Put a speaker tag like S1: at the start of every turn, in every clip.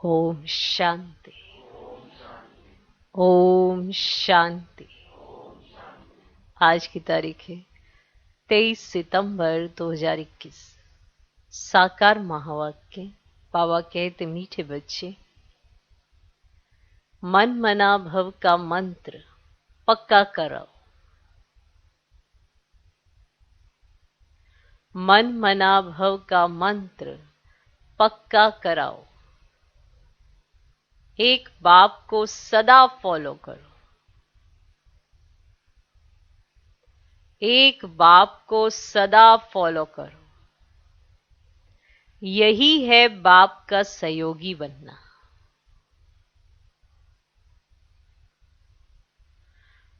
S1: ओम शांति। ओम शांति। आज की तारीख है 23 सितंबर 2021। साकार महावाक्य। बाबा कहते मीठे बच्चे, मन मना भव का मंत्र पक्का कराओ। मन मना भव का मंत्र पक्का कराओ। एक बाप को सदा फॉलो करो। एक बाप को सदा फॉलो करो। यही है बाप का सहयोगी बनना।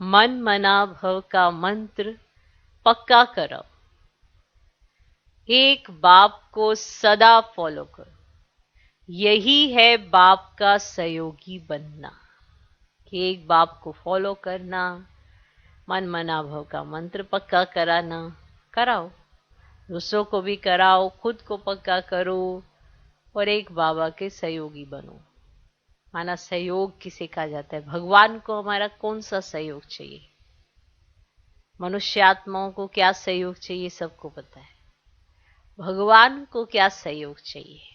S1: मन मना भव का मंत्र पक्का करो। एक बाप को सदा फॉलो करो। यही है बाप का सहयोगी बनना। कि एक बाप को फॉलो करना, मन मना भव का मंत्र पक्का कराना। कराओ, दूसरों को भी कराओ, खुद को पक्का करो और एक बाबा के सहयोगी बनो। माना सहयोग किसे कहा जाता है? भगवान को हमारा कौन सा सहयोग चाहिए? मनुष्य आत्माओं को क्या सहयोग चाहिए? सबको पता है। भगवान को क्या सहयोग चाहिए?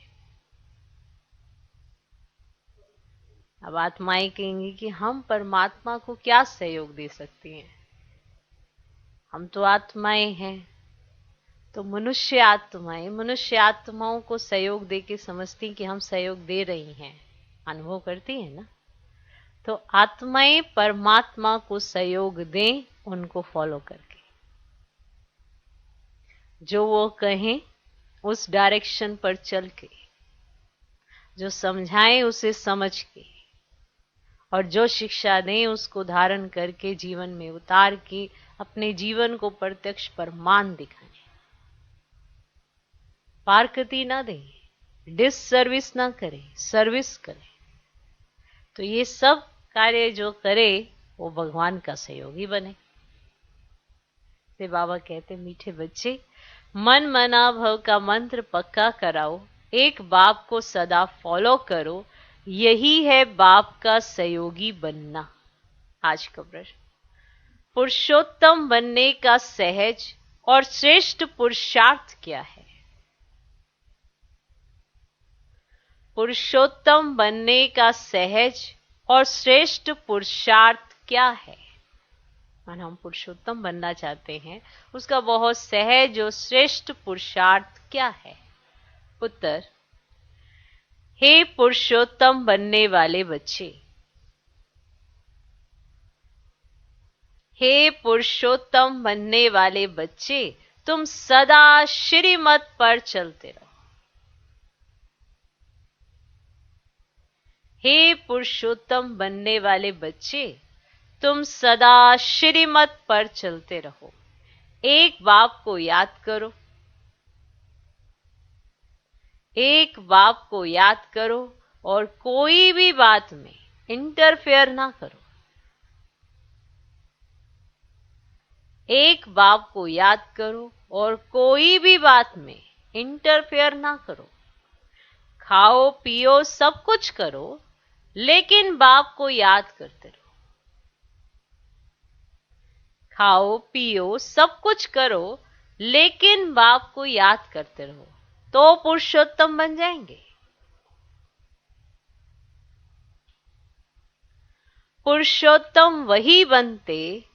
S1: अब आत्माएं कहेंगी कि हम परमात्मा को क्या सहयोग दे सकती हैं? हम तो आत्माएं हैं। तो मनुष्य आत्माओं को सहयोग दे के समझती कि हम सहयोग दे रही हैं, अनुभव करती हैं ना। तो आत्माएं परमात्मा को सहयोग दें, उनको फॉलो करके। जो वो कहें उस डायरेक्शन पर चल के, जो समझाएं उसे समझ के, और जो शिक्षा दें उसको धारण करके जीवन में उतार के अपने जीवन को प्रत्यक्ष प्रमाण दिखाएं। पारकती ना दें, डिससर्विस ना करें, सर्विस करें। तो ये सब कार्य जो करे वो भगवान का सहयोगी बने। से बाबा कहते मीठे बच्चे, मन मना भव का मंत्र पक्का कराओ। एक बाप को सदा फॉलो करो। यही है बाप का सहयोगी बनना। आज का प्रश्न, पुरुषोत्तम बनने का सहज और श्रेष्ठ पुरुषार्थ क्या है? पुरुषोत्तम बनने का सहज और श्रेष्ठ पुरुषार्थ क्या है? माना हम पुरुषोत्तम बनना चाहते हैं, उसका बहुत सहज और श्रेष्ठ पुरुषार्थ क्या है? उत्तर, हे पुरुषोत्तम बनने वाले बच्चे, हे पुरुषोत्तम बनने वाले बच्चे, तुम सदा श्रीमत पर चलते रहो। हे पुरुषोत्तम बनने वाले बच्चे, तुम सदा श्रीमत पर चलते रहो। एक बाप को याद करो। एक बाप को याद करो और कोई भी बात में इंटरफेयर ना करो। एक बाप को याद करो और कोई भी बात में इंटरफेयर ना करो। खाओ पियो सब कुछ करो, लेकिन बाप को याद करते रहो। खाओ पियो सब कुछ करो, लेकिन बाप को याद करते रहो, तो पुरुषोत्तम बन जाएंगे। पुरुषोत्तम वही बनते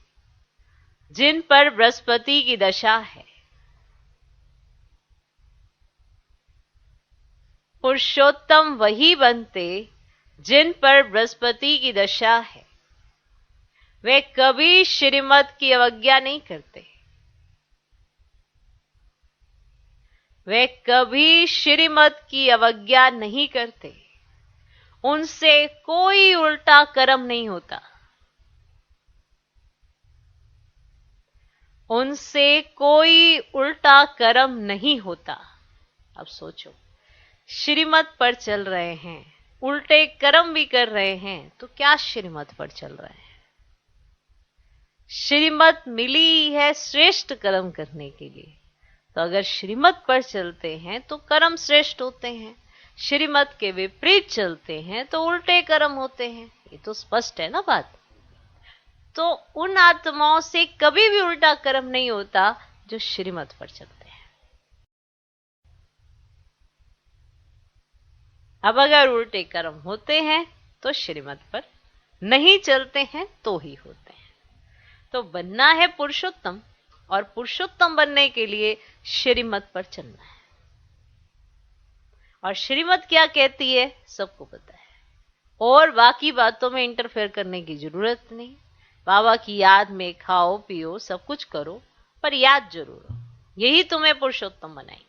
S1: जिन पर बृहस्पति की दशा है। पुरुषोत्तम वही बनते जिन पर बृहस्पति की दशा है। वे कभी श्रीमत की अवज्ञा नहीं करते। वे कभी श्रीमत की अवज्ञा नहीं करते। उनसे कोई उल्टा कर्म नहीं होता। उनसे कोई उल्टा कर्म नहीं होता। अब सोचो, श्रीमत पर चल रहे हैं, उल्टे कर्म भी कर रहे हैं, तो क्या श्रीमत पर चल रहे हैं? श्रीमत मिली है श्रेष्ठ कर्म करने के लिए। तो अगर श्रीमत पर चलते हैं तो कर्म श्रेष्ठ होते हैं। श्रीमत के विपरीत चलते हैं तो उल्टे कर्म होते हैं। ये तो स्पष्ट है ना बात। तो उन आत्माओं से कभी भी उल्टा कर्म नहीं होता जो श्रीमत पर चलते हैं। अब अगर उल्टे कर्म होते हैं तो श्रीमत पर नहीं चलते हैं तो ही होते हैं। तो बनना है पुरुषोत्तम, और पुरुषोत्तम बनने के लिए श्रीमत पर चलना है। और श्रीमत क्या कहती है सबको पता है, और बाकी बातों में इंटरफेयर करने की जरूरत नहीं। बाबा की याद में खाओ पियो सब कुछ करो, पर याद जरूर हो। यही तुम्हें पुरुषोत्तम बनाएगी।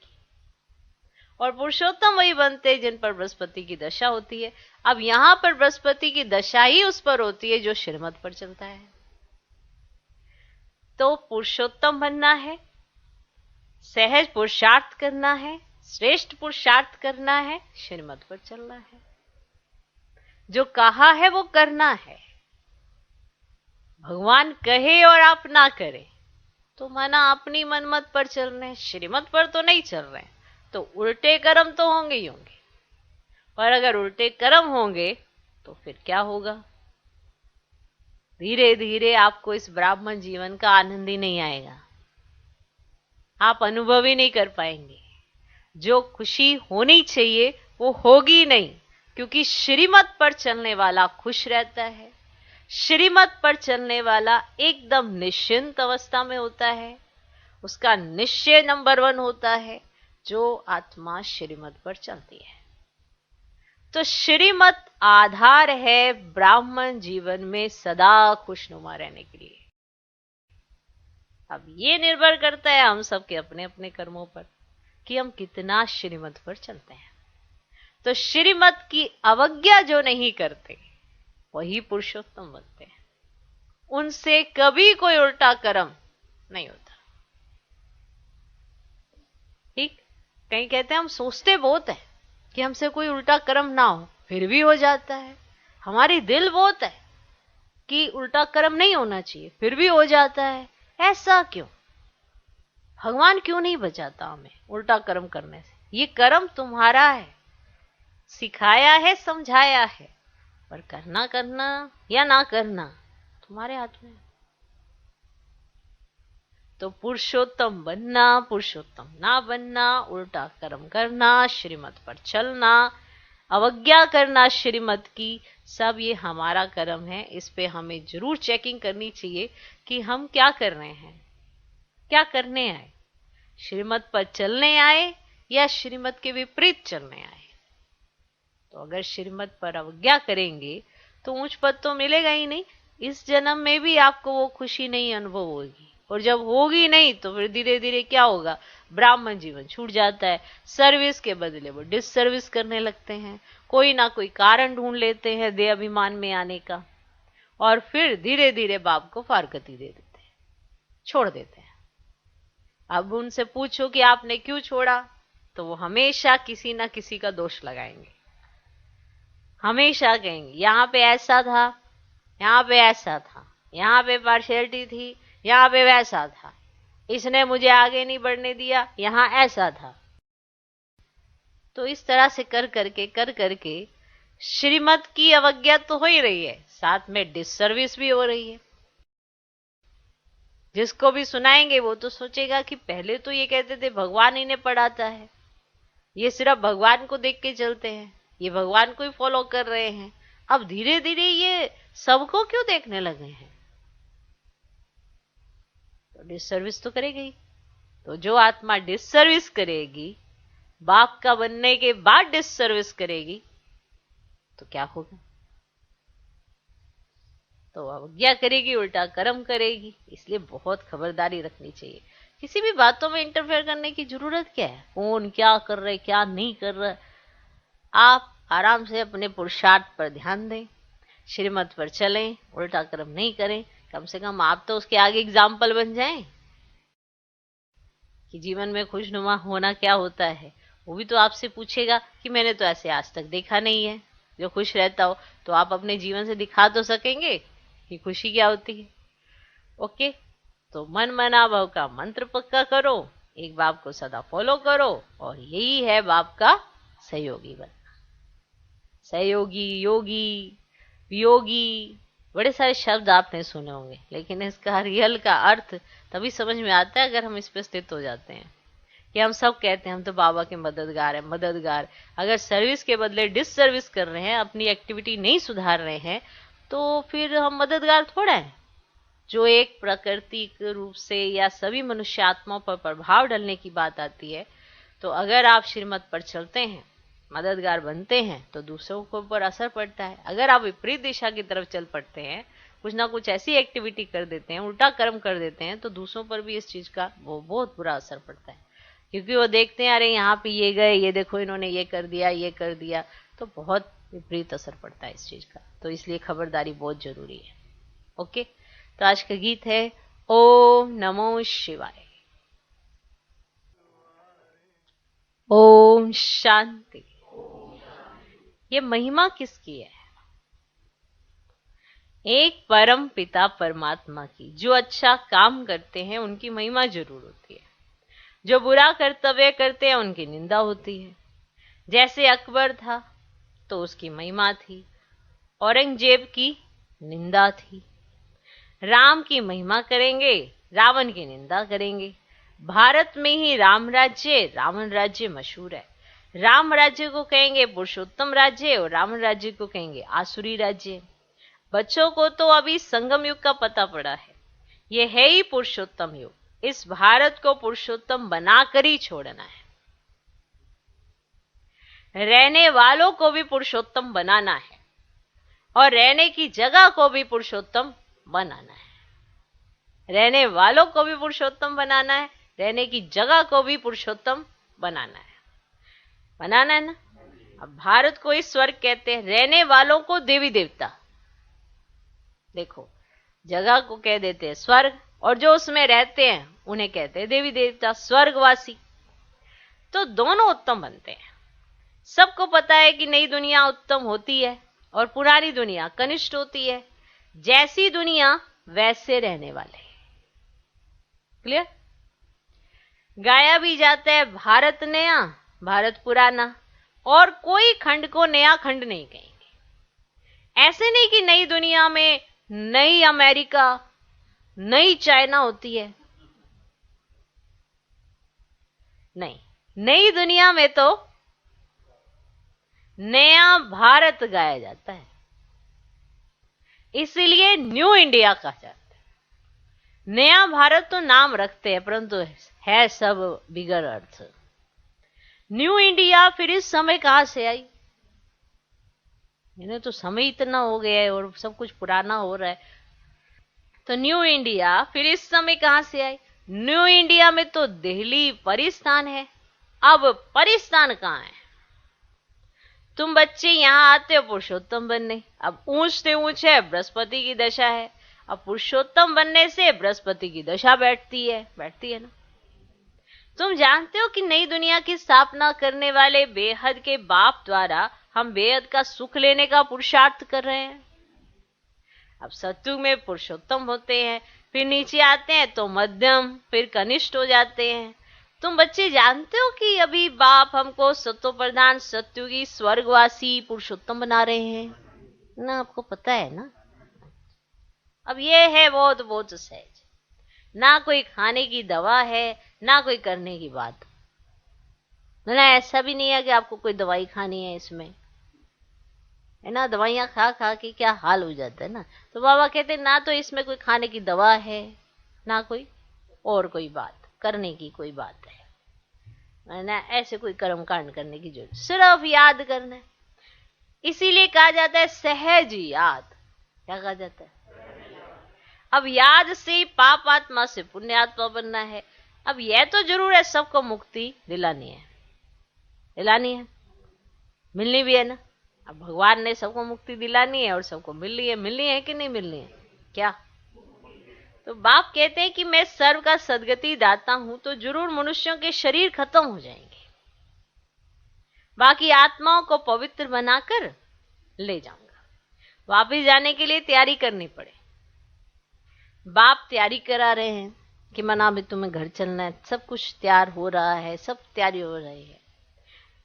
S1: और पुरुषोत्तम वही बनते हैं जिन पर बृहस्पति की दशा होती है। अब यहां पर बृहस्पति की दशा ही उस पर होती है जो श्रीमत पर चलता है। तो पुरुषोत्तम बनना है, सहज पुरुषार्थ करना है, श्रेष्ठ पुरुषार्थ करना है, श्रीमत पर चलना है। जो कहा है वो करना है। भगवान कहे और आप ना करें तो माना अपनी मनमत पर चल रहे हैं, श्रीमत पर तो नहीं चल रहे हैं। तो उल्टे कर्म तो होंगे ही होंगे। और अगर उल्टे कर्म होंगे तो फिर क्या होगा? धीरे धीरे आपको इस ब्राह्मण जीवन का आनंद ही नहीं आएगा, आप अनुभव ही नहीं कर पाएंगे। जो खुशी होनी चाहिए वो होगी नहीं, क्योंकि श्रीमत पर चलने वाला खुश रहता है। श्रीमत पर चलने वाला एकदम निश्चिंत अवस्था में होता है। उसका निश्चय नंबर 1 होता है। जो आत्मा श्रीमत पर चलती है, तो श्रीमत आधार है ब्राह्मण जीवन में सदा खुशनुमा रहने के लिए। अब ये निर्भर करता है हम सबके अपने अपने कर्मों पर कि हम कितना श्रीमत पर चलते हैं। तो श्रीमत की अवज्ञा जो नहीं करते वही पुरुषोत्तम बनते हैं। उनसे कभी कोई उल्टा कर्म नहीं होता। ठीक, कहीं कहते हैं हम सोचते बहुत है कि हमसे कोई उल्टा कर्म ना हो, फिर भी हो जाता है। हमारी दिल बहुत है कि उल्टा कर्म नहीं होना चाहिए, फिर भी हो जाता है। ऐसा क्यों? भगवान क्यों नहीं बचाता हमें उल्टा कर्म करने से? ये कर्म तुम्हारा है, सिखाया है, समझाया है, पर करना या ना करना तुम्हारे हाथ में। तो पुरुषोत्तम बनना, पुरुषोत्तम ना बनना, उल्टा कर्म करना, श्रीमत पर चलना, अवज्ञा करना श्रीमत की, सब ये हमारा कर्म है। इस पे हमें जरूर चेकिंग करनी चाहिए कि हम क्या कर रहे हैं, क्या करने आए, श्रीमत पर चलने आए या श्रीमत के विपरीत चलने आए। तो अगर श्रीमत पर अवज्ञा करेंगे तो ऊंच पद तो मिलेगा ही नहीं। इस जन्म में भी आपको वो खुशी नहीं अनुभव होगी, और जब होगी नहीं तो फिर धीरे धीरे क्या होगा? ब्राह्मण जीवन छूट जाता है। सर्विस के बदले वो डिससर्विस करने लगते हैं, कोई ना कोई कारण ढूंढ लेते हैं देह अभिमान में आने का, और फिर धीरे धीरे बाप को फारकती दे देते हैं, छोड़ देते हैं। अब उनसे पूछो कि आपने क्यों छोड़ा, तो वो हमेशा किसी ना किसी का दोष लगाएंगे। हमेशा कहेंगे यहाँ पे ऐसा था, यहाँ पे ऐसा था, यहाँ पे पार्शियलिटी थी, यहाँ पे वैसा था, इसने मुझे आगे नहीं बढ़ने दिया, यहाँ ऐसा था। तो इस तरह से कर करके श्रीमत की अवज्ञा तो हो ही रही है, साथ में डिससर्विस भी हो रही है। जिसको भी सुनाएंगे वो तो सोचेगा कि पहले तो ये कहते थे भगवान इन्हें पढ़ाता है, ये सिर्फ भगवान को देख के चलते हैं, ये भगवान को ही फॉलो कर रहे हैं, अब धीरे धीरे ये सबको क्यों देखने लगे हैं? तो डिससर्विस तो करेगी। तो जो आत्मा डिससर्विस करेगी, बाप का बनने के बाद डिससर्विस करेगी, तो क्या होगा? तो अवज्ञा करेगी, उल्टा कर्म करेगी। इसलिए बहुत खबरदारी रखनी चाहिए। किसी भी बातों में इंटरफेयर करने की जरूरत क्या है? कौन क्या कर रहे, क्या नहीं कर रहा, आप आराम से अपने पुरुषार्थ पर ध्यान दें, श्रीमत पर चलें, उल्टा कर्म नहीं करें। कम से कम आप तो उसके आगे एग्जाम्पल बन जाएं कि जीवन में खुशनुमा होना क्या होता है। वो भी तो आपसे पूछेगा कि मैंने तो ऐसे आज तक देखा नहीं है जो खुश रहता हो। तो आप अपने जीवन से दिखा तो सकेंगे कि खुशी क्या होती है। ओके, तो मन मना भाव का मंत्र पक्का करो, एक बाप को सदा फॉलो करो, और यही है बाप का सहयोगी बनना। सहयोगी, योगी, वियोगी, बड़े सारे शब्द आपने सुने होंगे, लेकिन इसका रियल का अर्थ तभी समझ में आता है अगर हम इस पे स्थित हो जाते हैं। कि हम सब कहते हैं हम तो बाबा के मददगार हैं, मददगार। अगर सर्विस के बदले डिससर्विस कर रहे हैं, अपनी एक्टिविटी नहीं सुधार रहे हैं, तो फिर हम मददगार थोड़ा है। जो एक प्राकृतिक रूप से या सभी मनुष्य आत्माओं पर प्रभाव डालने की बात आती है, तो अगर आप श्रीमत पर चलते हैं, मददगार बनते हैं, तो दूसरों को ऊपर असर पड़ता है। अगर आप विपरीत दिशा की तरफ चल पड़ते हैं, कुछ ना कुछ ऐसी एक्टिविटी कर देते हैं, उल्टा कर्म कर देते हैं, तो दूसरों पर भी इस चीज का वो बहुत बुरा असर पड़ता है। क्योंकि वो देखते हैं अरे यहाँ पे ये गए, ये देखो इन्होंने ये कर दिया, ये कर दिया, तो बहुत विपरीत असर पड़ता है इस चीज का। तो इसलिए खबरदारी बहुत जरूरी है। ओके, तो आज का गीत है ओम नमो शिवाय। ओम शांति। ये महिमा किसकी है? एक परम पिता परमात्मा की। जो अच्छा काम करते हैं उनकी महिमा जरूर होती है, जो बुरा कर्तव्य करते हैं उनकी निंदा होती है। जैसे अकबर था तो उसकी महिमा थी, औरंगजेब की निंदा थी। राम की महिमा करेंगे, रावण की निंदा करेंगे। भारत में ही राम राज्य, रावण राज्य मशहूर है। राम राज्य को कहेंगे पुरुषोत्तम राज्य और रावण राज्य को कहेंगे आसुरी राज्य। बच्चों को तो अभी संगम युग का पता पड़ा है। ये है ही पुरुषोत्तम युग। इस भारत को पुरुषोत्तम बनाकर ही छोड़ना है। रहने वालों को भी पुरुषोत्तम बनाना है और रहने की जगह को भी पुरुषोत्तम बनाना है। रहने वालों को भी पुरुषोत्तम बनाना है, रहने की जगह को भी पुरुषोत्तम बनाना है। बनाना है ना। अब भारत को इस स्वर्ग कहते हैं, रहने वालों को देवी देवता। देखो, जगह को कह देते हैं स्वर्ग, और जो उसमें रहते हैं उन्हें कहते हैं देवी देवता, स्वर्गवासी। तो दोनों उत्तम बनते हैं। सबको पता है कि नई दुनिया उत्तम होती है और पुरानी दुनिया कनिष्ठ होती है। जैसी दुनिया वैसे रहने वाले। क्लियर? गाया भी जाता है भारत नया, भारत पुराना, और कोई खंड को नया खंड नहीं कहेंगे। ऐसे नहीं कि नई दुनिया में नई अमेरिका, नई चाइना होती है। नहीं, नई दुनिया में तो नया भारत गाया जाता है, इसीलिए न्यू इंडिया कहा जाता है। नया भारत तो नाम रखते हैं, परंतु है सब बिगर अर्थ। न्यू इंडिया फिर इस समय कहां से आई? इन्हें तो समय इतना हो गया है और सब कुछ पुराना हो रहा है, तो न्यू इंडिया फिर इस समय कहां से आई? न्यू इंडिया में तो दिल्ली परिस्थान है। अब परिस्थान कहां है? तुम बच्चे यहां आते हो पुरुषोत्तम बनने। अब ऊंच से ऊंच है, बृहस्पति की दशा है। अब पुरुषोत्तम बनने से बृहस्पति की दशा बैठती है ना। तुम जानते हो कि नई दुनिया की स्थापना करने वाले बेहद के बाप द्वारा हम बेहद का सुख लेने का पुरुषार्थ कर रहे हैं। अब सत्युग में पुरुषोत्तम होते हैं, फिर नीचे आते हैं तो मध्यम, फिर कनिष्ठ हो जाते हैं। तुम बच्चे जानते हो कि अभी बाप हमको सत्व प्रधान, सत्युगी, स्वर्गवासी, पुरुषोत्तम बना रहे हैं ना। आपको पता है ना। अब ये है बहुत बहुत सहज। ना कोई खाने की दवा है, ना कोई करने की बात। ना ऐसा भी नहीं है कि आपको कोई दवाई खानी है इसमें, है ना। दवाइयां खा खा के क्या हाल हो जाता है ना। तो बाबा कहते हैं ना तो इसमें कोई खाने की दवा है, ना कोई और कोई बात करने की कोई बात है ना। ऐसे कोई कर्म कांड करने की जरूरत, सिर्फ याद करना है। इसीलिए कहा जाता है सहज याद। क्या कहा जाता है? अब याद से पाप आत्मा से पुण्य आत्मा बनना है। अब यह तो जरूर है सबको मुक्ति दिलानी है, मिलनी भी है ना। अब भगवान ने सबको मुक्ति दिलानी है और सबको मिलनी है कि नहीं मिलनी है? क्या? तो बाप कहते हैं कि मैं सर्व का सदगति दाता हूं, तो जरूर मनुष्यों के शरीर खत्म हो जाएंगे, बाकी आत्माओं को पवित्र बनाकर ले जाऊंगा। वापिस जाने के लिए तैयारी करनी पड़े। बाप तैयारी करा रहे हैं कि मना भी तुम्हें घर चलना है। सब कुछ तैयार हो रहा है, सब तैयारी हो रही है।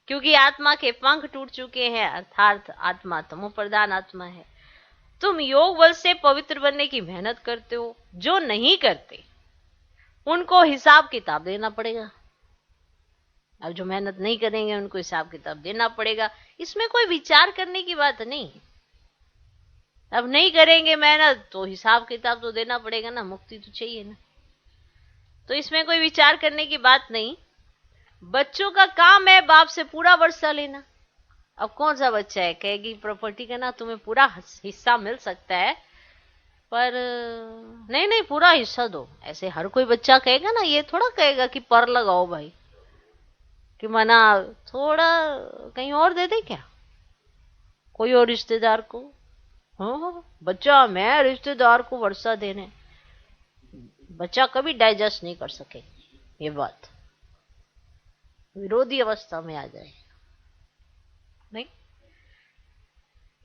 S1: क्योंकि आत्मा के पंख टूट चुके हैं, अर्थात आत्मा तमो प्रधान आत्मा है। तुम योग बल से पवित्र बनने की मेहनत करते हो, जो नहीं करते उनको हिसाब किताब देना पड़ेगा। अब जो मेहनत नहीं करेंगे उनको हिसाब किताब देना पड़ेगा। इसमें कोई विचार करने की बात नहीं। अब नहीं करेंगे मेहनत तो हिसाब किताब तो देना पड़ेगा ना, मुक्ति तो चाहिए ना। तो इसमें कोई विचार करने की बात नहीं। बच्चों का काम है बाप से पूरा वर्षा लेना। अब कौन सा बच्चा है कहेगी प्रॉपर्टी का ना तुम्हें पूरा हिस्सा मिल सकता है, पर नहीं नहीं पूरा हिस्सा दो, ऐसे हर कोई बच्चा कहेगा ना। ये थोड़ा कहेगा कि पर लगाओ भाई, कि मना थोड़ा कहीं और दे दे क्या, कोई और रिश्तेदार को। हाँ बच्चा मैं रिश्तेदार को वर्षा देने, बच्चा कभी डाइजेस्ट नहीं कर सके ये बात, विरोधी अवस्था में आ जाए नहीं।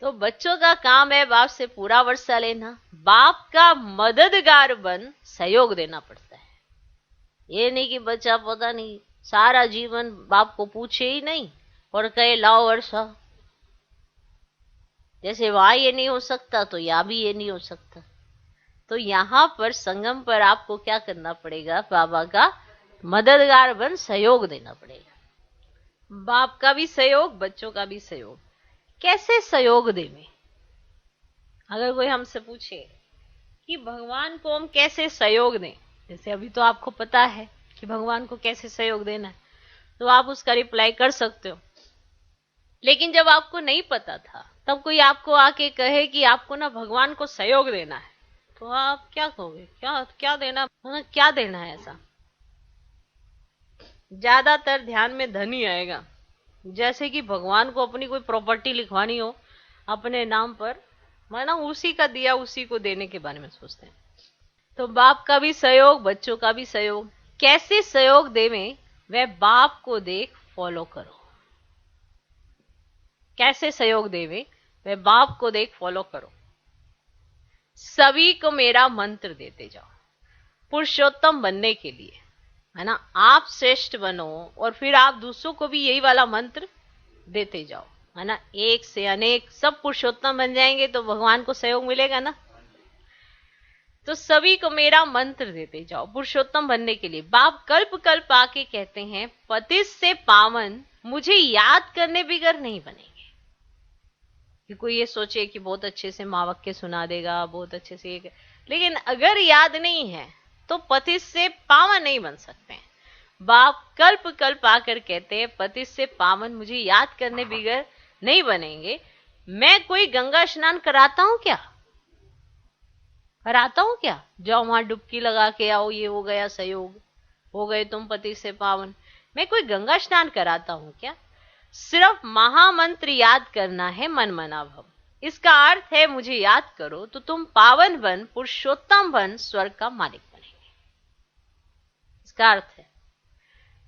S1: तो बच्चों का काम है बाप से पूरा वर्षा लेना, बाप का मददगार बन सहयोग देना पड़ता है। ये नहीं कि बच्चा पता नहीं सारा जीवन बाप को पूछे ही नहीं और कहे लाओ वर्षा। जैसे वहां ये नहीं हो सकता तो यहां भी ये नहीं हो सकता। तो यहां पर संगम पर आपको क्या करना पड़ेगा, बाबा का मददगार बन सहयोग देना पड़ेगा। बाप का भी सहयोग, बच्चों का भी सहयोग। कैसे सहयोग देवें? अगर कोई हमसे पूछे कि भगवान को हम कैसे सहयोग दें, जैसे अभी तो आपको पता है कि भगवान को कैसे सहयोग देना है, तो आप उसका रिप्लाई कर सकते हो। लेकिन जब आपको नहीं पता था तब कोई आपको आके कहे कि आपको ना भगवान को सहयोग देना है, तो आप क्या कहोगे? क्या देना, क्या देना है? ऐसा ज्यादातर ध्यान में धन ही आएगा। जैसे कि भगवान को अपनी कोई प्रॉपर्टी लिखवानी हो अपने नाम पर, माना उसी का दिया उसी को देने के बारे में सोचते हैं। तो बाप का भी सहयोग, बच्चों का भी सहयोग। कैसे सहयोग देवें वह बाप को देख फॉलो करो। कैसे सहयोग देवें वह बाप को देख फॉलो करो। सभी को मेरा मंत्र देते जाओ पुरुषोत्तम बनने के लिए, है ना। आप श्रेष्ठ बनो और फिर आप दूसरों को भी यही वाला मंत्र देते जाओ, है ना। एक से अनेक सब पुरुषोत्तम बन जाएंगे तो भगवान को सहयोग मिलेगा ना। तो सभी को मेरा मंत्र देते जाओ पुरुषोत्तम बनने के लिए। बाप कल्प कल्प आके कहते हैं पतित से पावन मुझे याद करने बिगर नहीं बनेंगे। कि कोई ये सोचे कि बहुत अच्छे से माँ वाक्य सुना देगा, बहुत अच्छे से, लेकिन अगर याद नहीं है तो पतित से पावन नहीं बन सकते हैं। बाप कल्प कल्प आकर कहते हैं पतित से पावन मुझे याद करने बिगर नहीं बनेंगे। मैं कोई गंगा स्नान कराता हूं क्या? कराता हूं क्या? जाओ वहां डुबकी लगा के आओ, ये हो गया सहयोग, हो गए तुम पति से पावन। मैं कोई गंगा स्नान कराता हूं क्या? सिर्फ महामंत्र याद करना है मन मना भव। इसका अर्थ है मुझे याद करो तो तुम पावन बन, पुरुषोत्तम बन, स्वर्ग का मालिक बनेंगे। इसका अर्थ है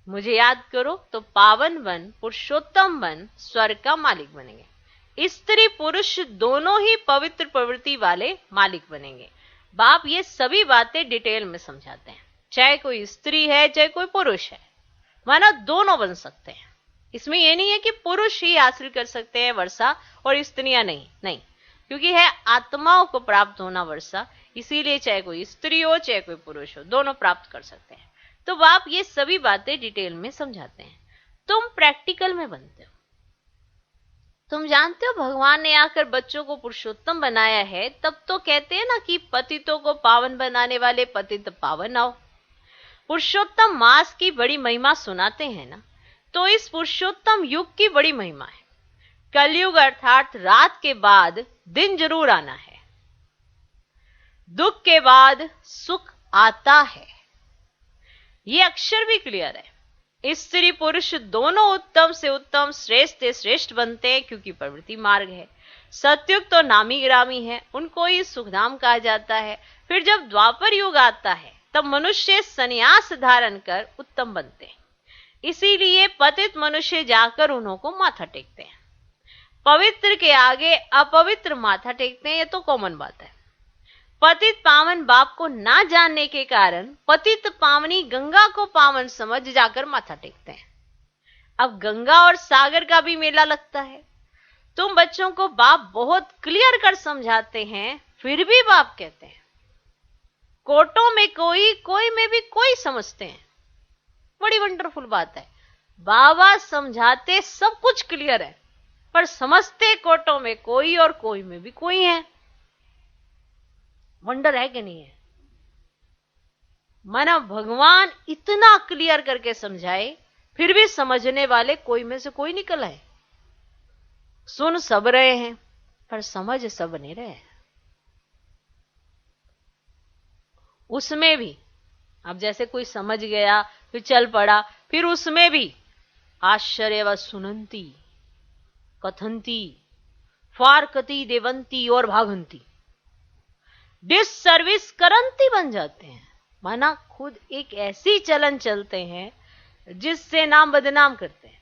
S1: मुझे याद करो तो पावन बन, पुरुषोत्तम बन, स्वर्ग का मालिक बनेंगे। स्त्री पुरुष दोनों ही पवित्र प्रवृत्ति वाले मालिक बनेंगे। बाप ये सभी बातें डिटेल में समझाते हैं। चाहे कोई स्त्री है चाहे कोई पुरुष है, माना दोनों बन सकते हैं। इसमें यह नहीं है कि पुरुष ही हासिल कर सकते हैं वर्षा और स्त्रियां नहीं, क्योंकि है आत्माओं को प्राप्त होना वर्षा, इसीलिए चाहे कोई स्त्री हो चाहे कोई पुरुष हो दोनों प्राप्त कर सकते हैं। तो बाप ये सभी बातें डिटेल में समझाते हैं। तुम प्रैक्टिकल में बनते हो। तुम जानते हो भगवान ने आकर बच्चों को पुरुषोत्तम बनाया है, तब तो कहते हैं ना कि पतितों को पावन बनाने वाले पतित पावन आओ। पुरुषोत्तम मास की बड़ी महिमा सुनाते हैं ना, तो इस पुरुषोत्तम युग की बड़ी महिमा है। कलयुग अर्थात रात के बाद दिन जरूर आना है, दुख के बाद सुख आता है। ये अक्षर भी क्लियर है। स्त्री पुरुष दोनों उत्तम से उत्तम, श्रेष्ठ से श्रेष्ठ बनते हैं, क्योंकि प्रवृत्ति मार्ग है। सतयुग तो नामी ग्रामी है, उनको ही सुखधाम कहा जाता है। फिर जब द्वापर युग आता है तब मनुष्य संन्यास धारण कर उत्तम बनते हैं। इसीलिए पतित मनुष्य जाकर उन्हों को माथा टेकते हैं। पवित्र के आगे अपवित्र माथा टेकते हैं, ये तो कॉमन बात है। पतित पावन बाप को ना जानने के कारण पतित पावनी गंगा को पावन समझ जाकर माथा टेकते हैं। अब गंगा और सागर का भी मेला लगता है। तुम बच्चों को बाप बहुत क्लियर कर समझाते हैं, फिर भी बाप कहते हैं। कोटों में कोई, कोई में भी कोई समझते हैं। बड़ी वंडरफुल बात है। बाबा समझाते सब कुछ क्लियर है, पर समझते कोटों में कोई और कोई में भी कोई है। वंडर है कि नहीं है? माना भगवान इतना क्लियर करके समझाए, फिर भी समझने वाले कोई में से कोई निकल आए। सुन सब रहे हैं, पर समझ सब नहीं रहे। उसमें भी अब जैसे कोई समझ गया, फिर चल पड़ा, फिर उसमें भी आश्चर्य व सुनंती, कथंती, फारकती, देवंती और भागंती, डिससर्विस करंती बन जाते हैं। माना खुद एक ऐसी चलन चलते हैं जिससे नाम बदनाम करते हैं।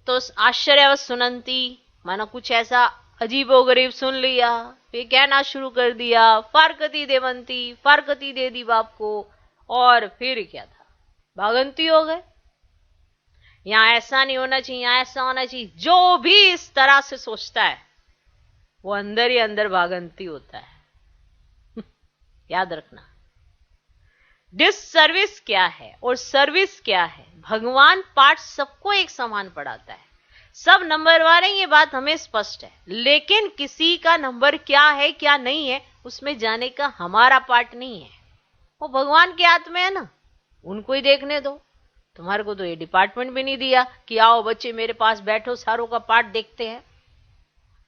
S1: तो आश्चर्य व सुनंती माना कुछ ऐसा अजीबोगरीब सुन लिया, फिर कहना शुरू कर दिया, फारकती देवंती, फारकती दे दी बाप को, और फिर क्या था, भागंती हो गए। यहां ऐसा नहीं होना चाहिए, यहां ऐसा होना चाहिए। जो भी इस तरह से सोचता है वो अंदर ही अंदर भागंती होता है। याद रखना, डिससर्विस क्या है और सर्विस क्या है। भगवान पाठ सबको एक समान पढ़ाता है, सब नंबरवार है, ये बात हमें स्पष्ट है। लेकिन किसी का नंबर क्या है क्या नहीं है उसमें जाने का हमारा पार्ट नहीं है। वो भगवान के हाथ में है ना, उनको ही देखने दो। तुम्हारे को तो ये डिपार्टमेंट भी नहीं दिया कि आओ बच्चे मेरे पास बैठो, सारों का पार्ट देखते हैं।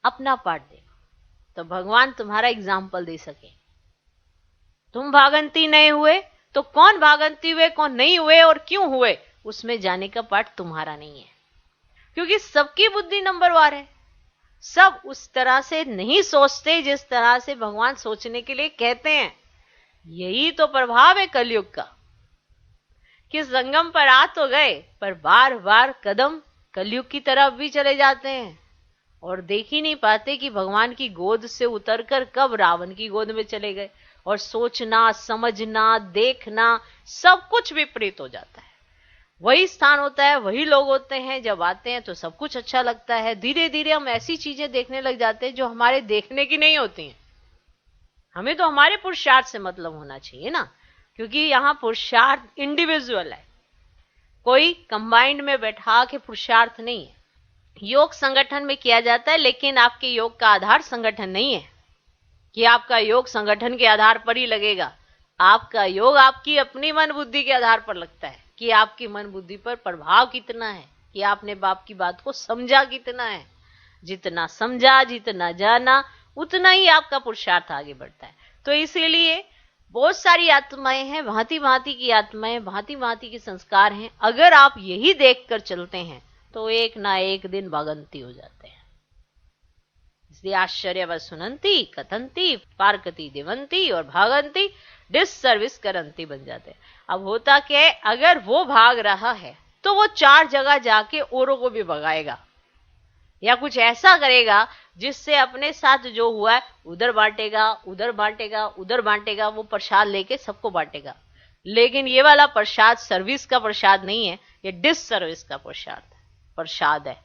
S1: अपना पार्ट देखो तो भगवान तुम्हारा एग्जाम्पल दे सके। तुम भागंती नहीं हुए तो कौन भागंती हुए, कौन नहीं हुए और क्यों हुए, उसमें जाने का पार्ट तुम्हारा नहीं है। क्योंकि सबकी बुद्धि नंबरवार है। सब उस तरह से नहीं सोचते जिस तरह से भगवान सोचने के लिए कहते हैं। यही तो प्रभाव है कलयुग का, कि संगम पर आ तो गए, पर बार बार कदम कलयुग की तरफ भी चले जाते हैं और देख ही नहीं पाते कि भगवान की गोद से उतरकर कब रावण की गोद में चले गए। और सोचना, समझना, देखना सब कुछ विपरीत हो जाता है। वही स्थान होता है, वही लोग होते हैं, जब आते हैं तो सब कुछ अच्छा लगता है। धीरे धीरे हम ऐसी चीजें देखने लग जाते हैं जो हमारे देखने की नहीं होती हैं। हमें तो हमारे पुरुषार्थ से मतलब होना चाहिए ना, क्योंकि यहां पुरुषार्थ इंडिविजुअल है, कोई कंबाइंड में बैठा के पुरुषार्थ नहीं है। योग संगठन में किया जाता है, लेकिन आपके योग का आधार संगठन नहीं है कि आपका योग संगठन के आधार पर ही लगेगा। आपका योग आपकी अपनी मन बुद्धि के आधार पर लगता है कि आपकी मन बुद्धि पर प्रभाव कितना है, कि आपने बाप की बात को समझा कितना है। जितना समझा, जितना जाना, उतना ही आपका पुरुषार्थ आगे बढ़ता है। तो इसीलिए बहुत सारी आत्माएं हैं, भांति भांति की आत्माएं, भांति भांति के संस्कार हैं। अगर आप यही देखकर चलते हैं तो एक ना एक दिन भागंती हो जाते हैं। इसलिए आश्चर्य व सुनंती, कथंती, फारकती, देवंती और भागंती, डिससर्विस करंती बन जाते हैं। अब होता क्या है, अगर वो भाग रहा है तो वो चार जगह जाके औरों को भी भगाएगा, या कुछ ऐसा करेगा जिससे अपने साथ जो हुआ है उधर बांटेगा, उधर बांटेगा, उधर बांटेगा। वो प्रसाद लेके सबको बांटेगा। लेकिन ये वाला प्रसाद सर्विस का प्रसाद नहीं है, ये डिससर्विस का प्रसाद है।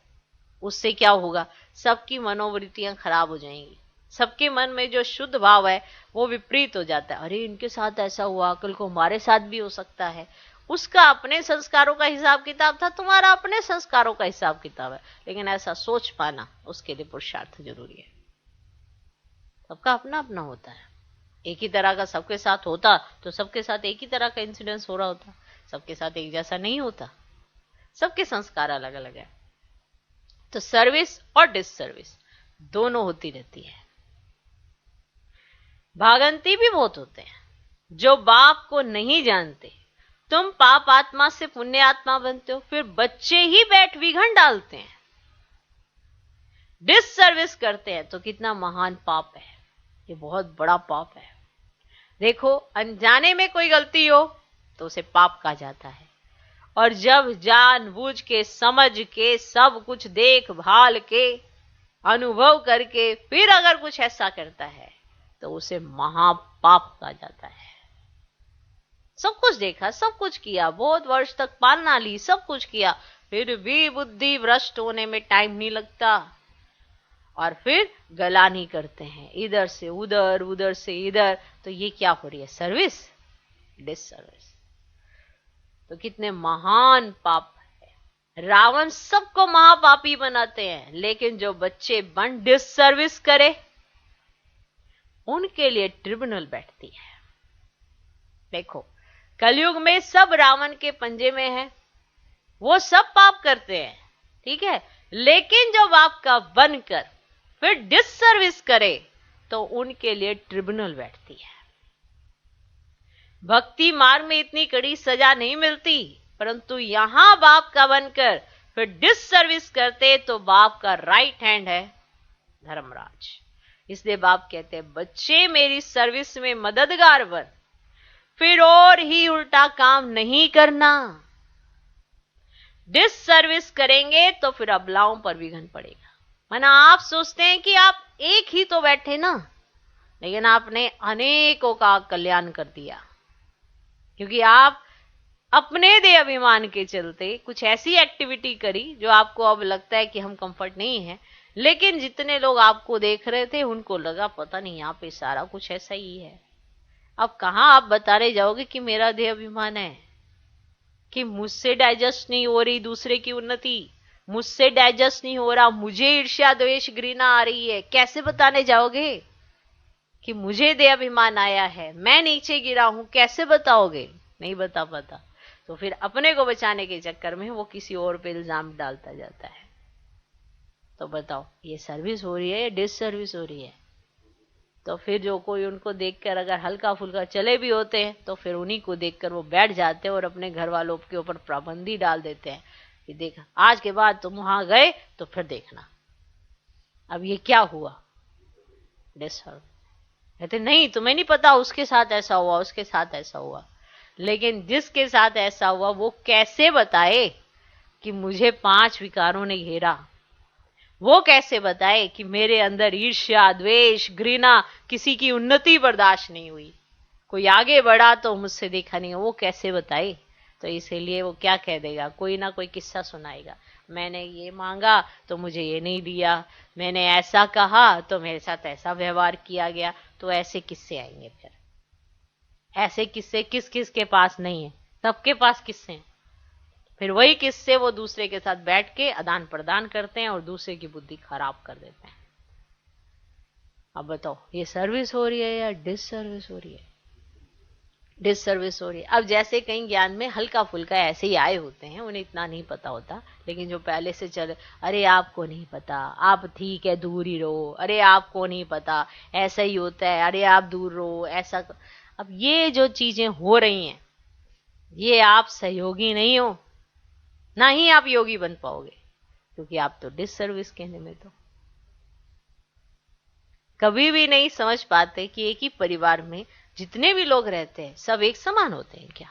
S1: उससे क्या होगा, सबकी मनोवृत्तियां खराब हो जाएंगी। सबके मन में जो शुद्ध भाव है वो विपरीत हो जाता है। अरे इनके साथ ऐसा हुआ, कल को हमारे साथ भी हो सकता है। उसका अपने संस्कारों का हिसाब किताब था, तुम्हारा अपने संस्कारों का हिसाब किताब है। लेकिन ऐसा सोच पाना, उसके लिए पुरुषार्थ जरूरी है। सबका अपना अपना होता है। एक ही तरह का सबके साथ होता तो सबके साथ एक ही तरह का इंसिडेंस हो रहा होता। सबके साथ एक जैसा नहीं होता, सबके संस्कार अलग अलग है। तो सर्विस और डिससर्विस दोनों होती रहती है। भागंती भी बहुत होते हैं जो बाप को नहीं जानते। तुम पाप आत्मा से पुण्य आत्मा बनते हो, फिर बच्चे ही बैठ विघन डालते हैं, डिससर्विस करते हैं। तो कितना महान पाप है, ये बहुत बड़ा पाप है। देखो, अनजाने में कोई गलती हो तो उसे पाप कहा जाता है, और जब जानबूझ के, समझ के, सब कुछ देखभाल के, अनुभव करके फिर अगर कुछ ऐसा करता है तो उसे महापाप कहा जाता है। सब कुछ देखा, सब कुछ किया, बहुत वर्ष तक पालना ली, सब कुछ किया, फिर भी बुद्धि भ्रष्ट होने में टाइम नहीं लगता, और फिर गलानी करते हैं इधर से उधर, उधर से इधर। तो ये क्या हो रही है? Service, disservice. तो कितने महान पाप है। रावण सबको महापापी बनाते हैं, लेकिन जो बच्चे बन डिससर्विस करे उनके लिए ट्रिब्यूनल बैठती है। देखो, कलयुग में सब रावण के पंजे में है, वो सब पाप करते हैं, ठीक है, लेकिन जो बाप का बनकर फिर डिससर्विस करे तो उनके लिए ट्रिब्यूनल बैठती है। भक्ति मार्ग में इतनी कड़ी सजा नहीं मिलती, परंतु यहां बाप का बनकर फिर डिससर्विस करते तो बाप का राइट हैंड है धर्मराज। इसलिए बाप कहते हैं बच्चे मेरी सर्विस में मददगार बन, फिर और ही उल्टा काम नहीं करना। डिससर्विस करेंगे तो फिर अबलाओं पर विघन पड़ेगा। माना आप सोचते हैं कि आप एक ही तो बैठे ना, लेकिन आपने अनेकों का कल्याण कर दिया, क्योंकि आप अपने दे अभिमान के चलते कुछ ऐसी एक्टिविटी करी जो आपको अब लगता है कि हम कंफर्ट नहीं है, लेकिन जितने लोग आपको देख रहे थे उनको लगा पता नहीं यहाँ पे सारा कुछ ऐसा ही है। अब कहां आप बताने जाओगे कि मेरा देह अभिमान है, कि मुझसे डाइजेस्ट नहीं हो रही दूसरे की उन्नति, मुझसे डाइजेस्ट नहीं हो रहा, मुझे ईर्ष्या द्वेष घृणा आ रही है। कैसे बताने जाओगे कि मुझे देह अभिमान आया है, मैं नीचे गिरा हूं? कैसे बताओगे? नहीं बता पाता। तो फिर अपने को बचाने के चक्कर में वो किसी और पे इल्जाम डालता जाता है। तो बताओ, ये सर्विस हो रही है या डिससर्विस हो रही है? तो फिर जो कोई उनको देखकर अगर हल्का फुल्का चले भी होते हैं तो फिर उन्हीं को देखकर वो बैठ जाते हैं और अपने घर वालों के ऊपर पाबंदी डाल देते हैं कि देखा, आज के बाद तुम वहां गए तो फिर देखना। अब ये क्या हुआ? डिससर्विस। कहते नहीं, तुम्हें नहीं पता, उसके साथ ऐसा हुआ, उसके साथ ऐसा हुआ। लेकिन जिसके साथ ऐसा हुआ वो कैसे बताए कि मुझे 5 विकारों ने घेरा? वो कैसे बताए कि मेरे अंदर ईर्ष्या द्वेष घृणा, किसी की उन्नति बर्दाश्त नहीं हुई, कोई आगे बढ़ा तो मुझसे देखा नहीं? वो कैसे बताए? तो इसीलिए वो क्या कह देगा, कोई ना कोई किस्सा सुनाएगा। मैंने ये मांगा तो मुझे ये नहीं दिया, मैंने ऐसा कहा तो मेरे साथ ऐसा व्यवहार किया गया। तो ऐसे किस्से आएंगे। फिर ऐसे किस्से किस किस के पास नहीं है? सबके पास किस्से हैं। फिर वही किस्से वो दूसरे के साथ बैठ के आदान प्रदान करते हैं और दूसरे की बुद्धि खराब कर देते हैं। अब बताओ, ये सर्विस हो रही है या डिससर्विस हो रही है? डिससर्विस हो रही है। अब जैसे कई ज्ञान में हल्का फुल्का ऐसे ही आए होते हैं, उन्हें इतना नहीं पता होता, लेकिन जो पहले से चले, अरे आपको नहीं पता, आप ठीक है दूर ही रहो, अरे आपको नहीं पता ऐसा ही होता है, अरे आप दूर रहो ऐसा। अब ये जो चीजें हो रही हैं, ये आप सहयोगी नहीं हो, ना ही आप योगी बन पाओगे, क्योंकि आप तो डिससर्विस कहने में तो कभी भी नहीं समझ पाते कि एक ही परिवार में जितने भी लोग रहते हैं सब एक समान होते हैं क्या?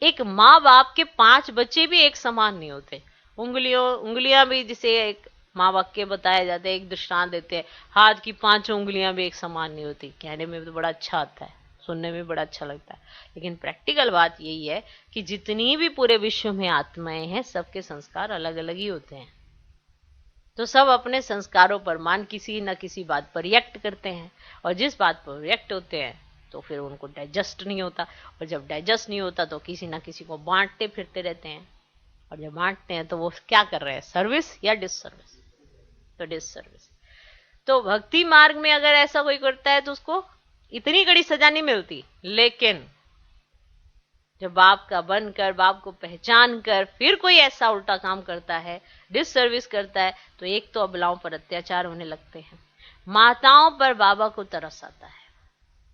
S1: एक माँ बाप के 5 बच्चे भी एक समान नहीं होते। उंगलियां भी, जिसे एक माँ बाप के बताया जाता है, एक दृष्टांत देते हैं, हाथ की 5 उंगलियां भी एक समान नहीं होती। कहने में तो बड़ा अच्छा आता है, सुनने में बड़ा अच्छा लगता है, लेकिन प्रैक्टिकल बात यही है कि जितनी भी पूरे विश्व में आत्माएं हैं, सबके संस्कार अलग अलग ही होते हैं। तो सब अपने संस्कारों पर मान किसी न किसी बात पर रिएक्ट करते हैं, और जिस बात पर रिएक्ट होते हैं तो फिर उनको डाइजेस्ट नहीं होता, और जब डाइजेस्ट नहीं होता तो किसी ना किसी को बांटते फिरते रहते हैं, और जब बांटते हैं तो वो क्या कर रहे हैं? सर्विस या डिससर्विस? तो डिससर्विस। तो भक्ति मार्ग में अगर ऐसा कोई करता है तो उसको इतनी कड़ी सजा नहीं मिलती, लेकिन जब बाप का बनकर, बाप को पहचान कर फिर कोई ऐसा उल्टा काम करता है, डिससर्विस करता है, तो एक तो अबलाओं पर अत्याचार होने लगते हैं, माताओं पर बाबा को तरस आता है,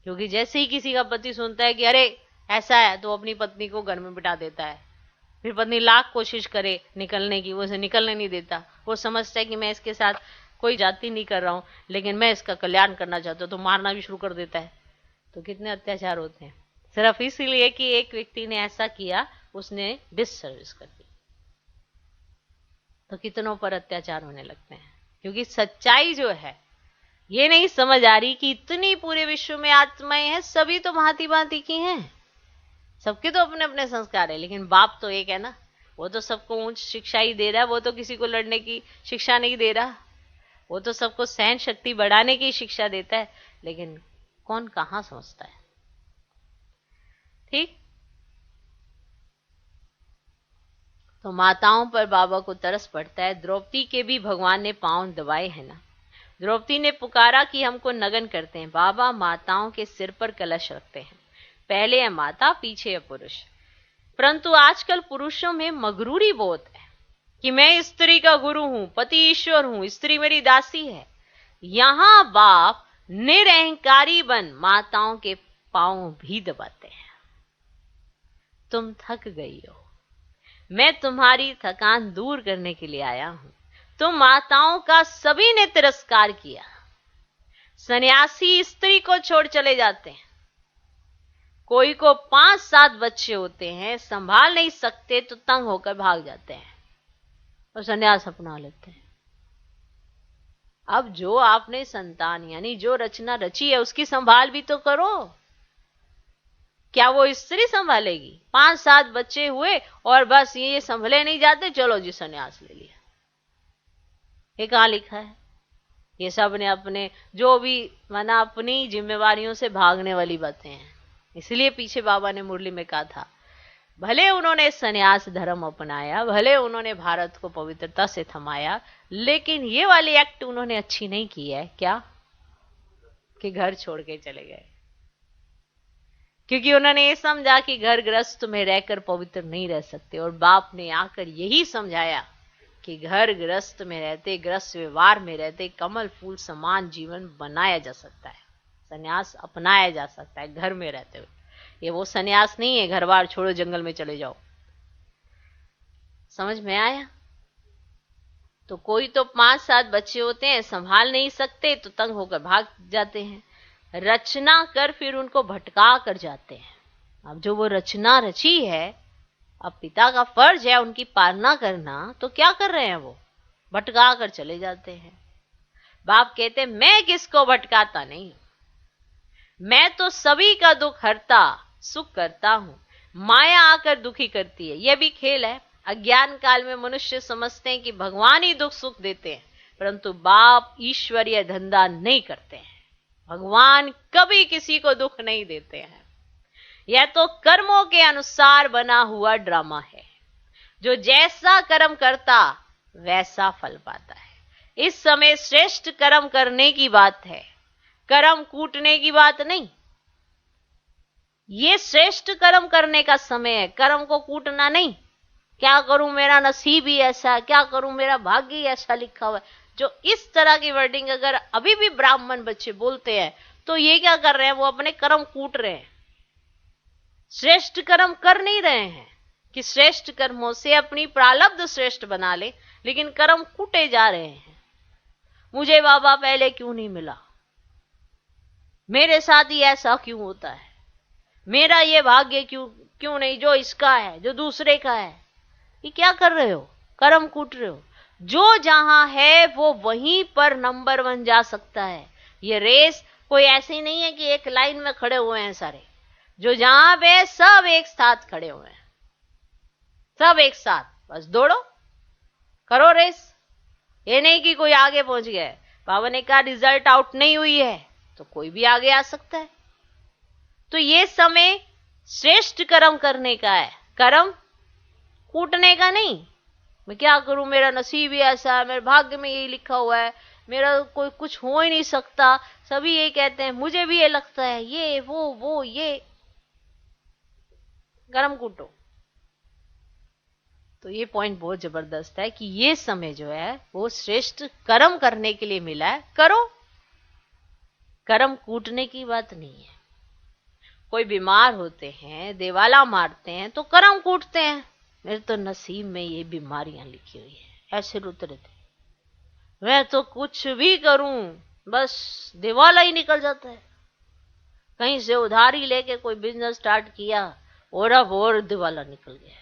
S1: क्योंकि जैसे ही किसी का पति सुनता है कि अरे ऐसा है, तो अपनी पत्नी को घर में बिठा देता है। फिर पत्नी लाख कोशिश करे निकलने की, वो उसे निकलने नहीं देता। वो समझता है कि मैं इसके साथ कोई जाति नहीं कर रहा हूं, लेकिन मैं इसका कल्याण करना चाहता हूं, तो मारना भी शुरू कर देता है। तो कितने अत्याचार होते हैं सिर्फ इसीलिए कि एक व्यक्ति ने ऐसा किया, उसने डिससर्विस कर दी। तो कितनों पर अत्याचार होने लगते हैं, क्योंकि सच्चाई जो है ये नहीं समझ आ रही कि इतनी पूरे विश्व में आत्माएं हैं, सभी तो भांति भांति की हैं, सबके तो अपने अपने संस्कार है, लेकिन बाप तो एक है ना। वो तो सबको उच्च शिक्षा ही दे रहा है, वो तो किसी को लड़ने की शिक्षा नहीं दे रहा, वो तो सबको सहन शक्ति बढ़ाने की शिक्षा देता है। लेकिन कौन कहाँ समझता है। ठीक। तो माताओं पर बाबा को तरस पड़ता है। द्रौपदी के भी भगवान ने पांव दबाए हैं ना। द्रौपदी ने पुकारा कि हमको नगन करते हैं। बाबा माताओं के सिर पर कलश रखते हैं, पहले है माता पीछे है पुरुष। परंतु आजकल पुरुषों में मगरूरी बहुत है कि मैं स्त्री का गुरु हूं, पति ईश्वर हूं, स्त्री मेरी दासी है। यहां बाप निरअहंकारी बन माताओं के पांव भी दबाते हैं। तुम थक गई हो, मैं तुम्हारी थकान दूर करने के लिए आया हूं। तुम माताओं का सभी ने तिरस्कार किया। सन्यासी स्त्री को छोड़ चले जाते हैं। कोई को 5-7 बच्चे होते हैं, संभाल नहीं सकते तो तंग होकर भाग जाते हैं और सन्यास अपना लेते हैं। अब जो आपने संतान यानी जो रचना रची है उसकी संभाल भी तो करो। क्या वो स्त्री संभालेगी? 5-7 बच्चे हुए और बस ये संभले नहीं जाते, चलो जी सन्यास ले लिया। ये कहां लिखा है? ये सब ने अपने जो भी माना अपनी जिम्मेवारियों से भागने वाली बातें हैं। इसलिए पीछे बाबा ने मुरली में कहा था, भले उन्होंने सन्यास धर्म अपनाया, भले उन्होंने भारत को पवित्रता से थमाया, लेकिन ये वाली एक्ट उन्होंने अच्छी नहीं की है। क्या? कि घर छोड़ के चले गए, क्योंकि उन्होंने ये समझा कि घर गृहस्थ में रहकर पवित्र नहीं रह सकते। और बाप ने आकर यही समझाया कि घर गृहस्थ में रहते, गृहस्थ व्यवहार में रहते कमल फूल समान जीवन बनाया जा सकता है, सन्यास अपनाया जा सकता है घर में रहते हुए। ये वो सन्यास नहीं है घर बार छोड़ो जंगल में चले जाओ। समझ में आया? तो कोई तो 5-7 बच्चे होते हैं, संभाल नहीं सकते तो तंग होकर भाग जाते हैं, रचना कर फिर उनको भटका कर जाते हैं। अब जो वो रचना रची है, अब पिता का फर्ज है उनकी पालना करना, तो क्या कर रहे हैं वो? भटका कर चले जाते हैं। बाप कहते मैं किसको भटकाता नहीं, मैं तो सभी का दुख हरता सुख करता हूं। माया आकर दुखी करती है, यह भी खेल है। अज्ञान काल में मनुष्य समझते हैं कि भगवान ही दुख सुख देते हैं, परंतु बाप ईश्वरीय धंधा नहीं करते हैं। भगवान कभी किसी को दुख नहीं देते हैं। यह तो कर्मों के अनुसार बना हुआ ड्रामा है। जो जैसा कर्म करता वैसा फल पाता है। इस समय श्रेष्ठ कर्म करने की बात है, कर्म कूटने की बात नहीं। ये श्रेष्ठ कर्म करने का समय है, कर्म को कूटना नहीं। क्या करूं मेरा नसीब ही ऐसा है, क्या करूं मेरा भाग्य ही ऐसा लिखा हुआ है। जो इस तरह की वर्डिंग अगर अभी भी ब्राह्मण बच्चे बोलते हैं तो ये क्या कर रहे हैं? वो अपने कर्म कूट रहे हैं, श्रेष्ठ कर्म कर नहीं रहे हैं कि श्रेष्ठ कर्मों से अपनी प्रारब्ध श्रेष्ठ बना ले, लेकिन कर्म कूटे जा रहे हैं। मुझे बाबा पहले क्यों नहीं मिला, मेरे साथ ही ऐसा क्यों होता है, मेरा ये भाग्य क्यों नहीं जो इसका है, जो दूसरे का है। ये क्या कर रहे हो? कर्म कूट रहे हो। जो जहां है वो वहीं पर नंबर 1 जा सकता है। ये रेस कोई ऐसी नहीं है कि एक लाइन में खड़े हुए हैं सारे। जो जहां पे सब एक साथ खड़े हुए हैं, सब एक साथ, बस दौड़ो, करो रेस। ये नहीं कि कोई आगे पहुंच गया है। बाबा ने कहा रिजल्ट आउट नहीं हुई है तो कोई भी आगे आ सकता है। तो ये समय श्रेष्ठ कर्म करने का है, कर्म कूटने का नहीं। मैं क्या करूं, मेरा नसीब ही ऐसा है, मेरे भाग्य में यही लिखा हुआ है, मेरा कोई कुछ हो ही नहीं सकता। सभी ये कहते हैं, मुझे भी ये लगता है, ये वो ये कर्म कूटो। तो ये पॉइंट बहुत जबरदस्त है कि ये समय जो है वो श्रेष्ठ कर्म करने के लिए मिला है, करो। कर्म कूटने की बात नहीं है। कोई बीमार होते हैं, देवाला मारते हैं तो कर्म कूटते हैं, मेरे तो नसीब में ये बीमारियां लिखी हुई है, ऐसे रोते रहते, मैं तो कुछ भी करूं बस दिवाला ही निकल जाता है। कहीं से उधारी लेके कोई बिजनेस स्टार्ट किया और अब और दिवाला निकल गया,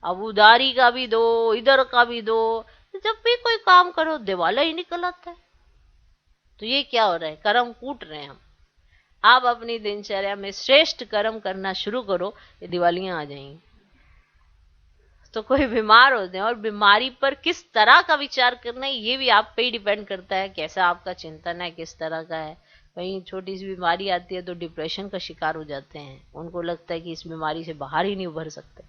S1: अब उधारी का भी दो, इधर का भी दो, जब भी कोई काम करो दिवाला ही निकल आता है। तो ये क्या हो रहा है? कर्म कूट रहे हैं हम। आप अपनी दिनचर्या में श्रेष्ठ कर्म करना शुरू करो, ये दिवालियां आ जाएंगी। तो कोई बीमार होते हैं, और बीमारी पर किस तरह का विचार करना है ये भी आप पे ही डिपेंड करता है, कैसा आपका चिंतन है, किस तरह का है। कहीं छोटी सी बीमारी आती है तो डिप्रेशन का शिकार हो जाते हैं, उनको लगता है कि इस बीमारी से बाहर ही नहीं उभर सकते,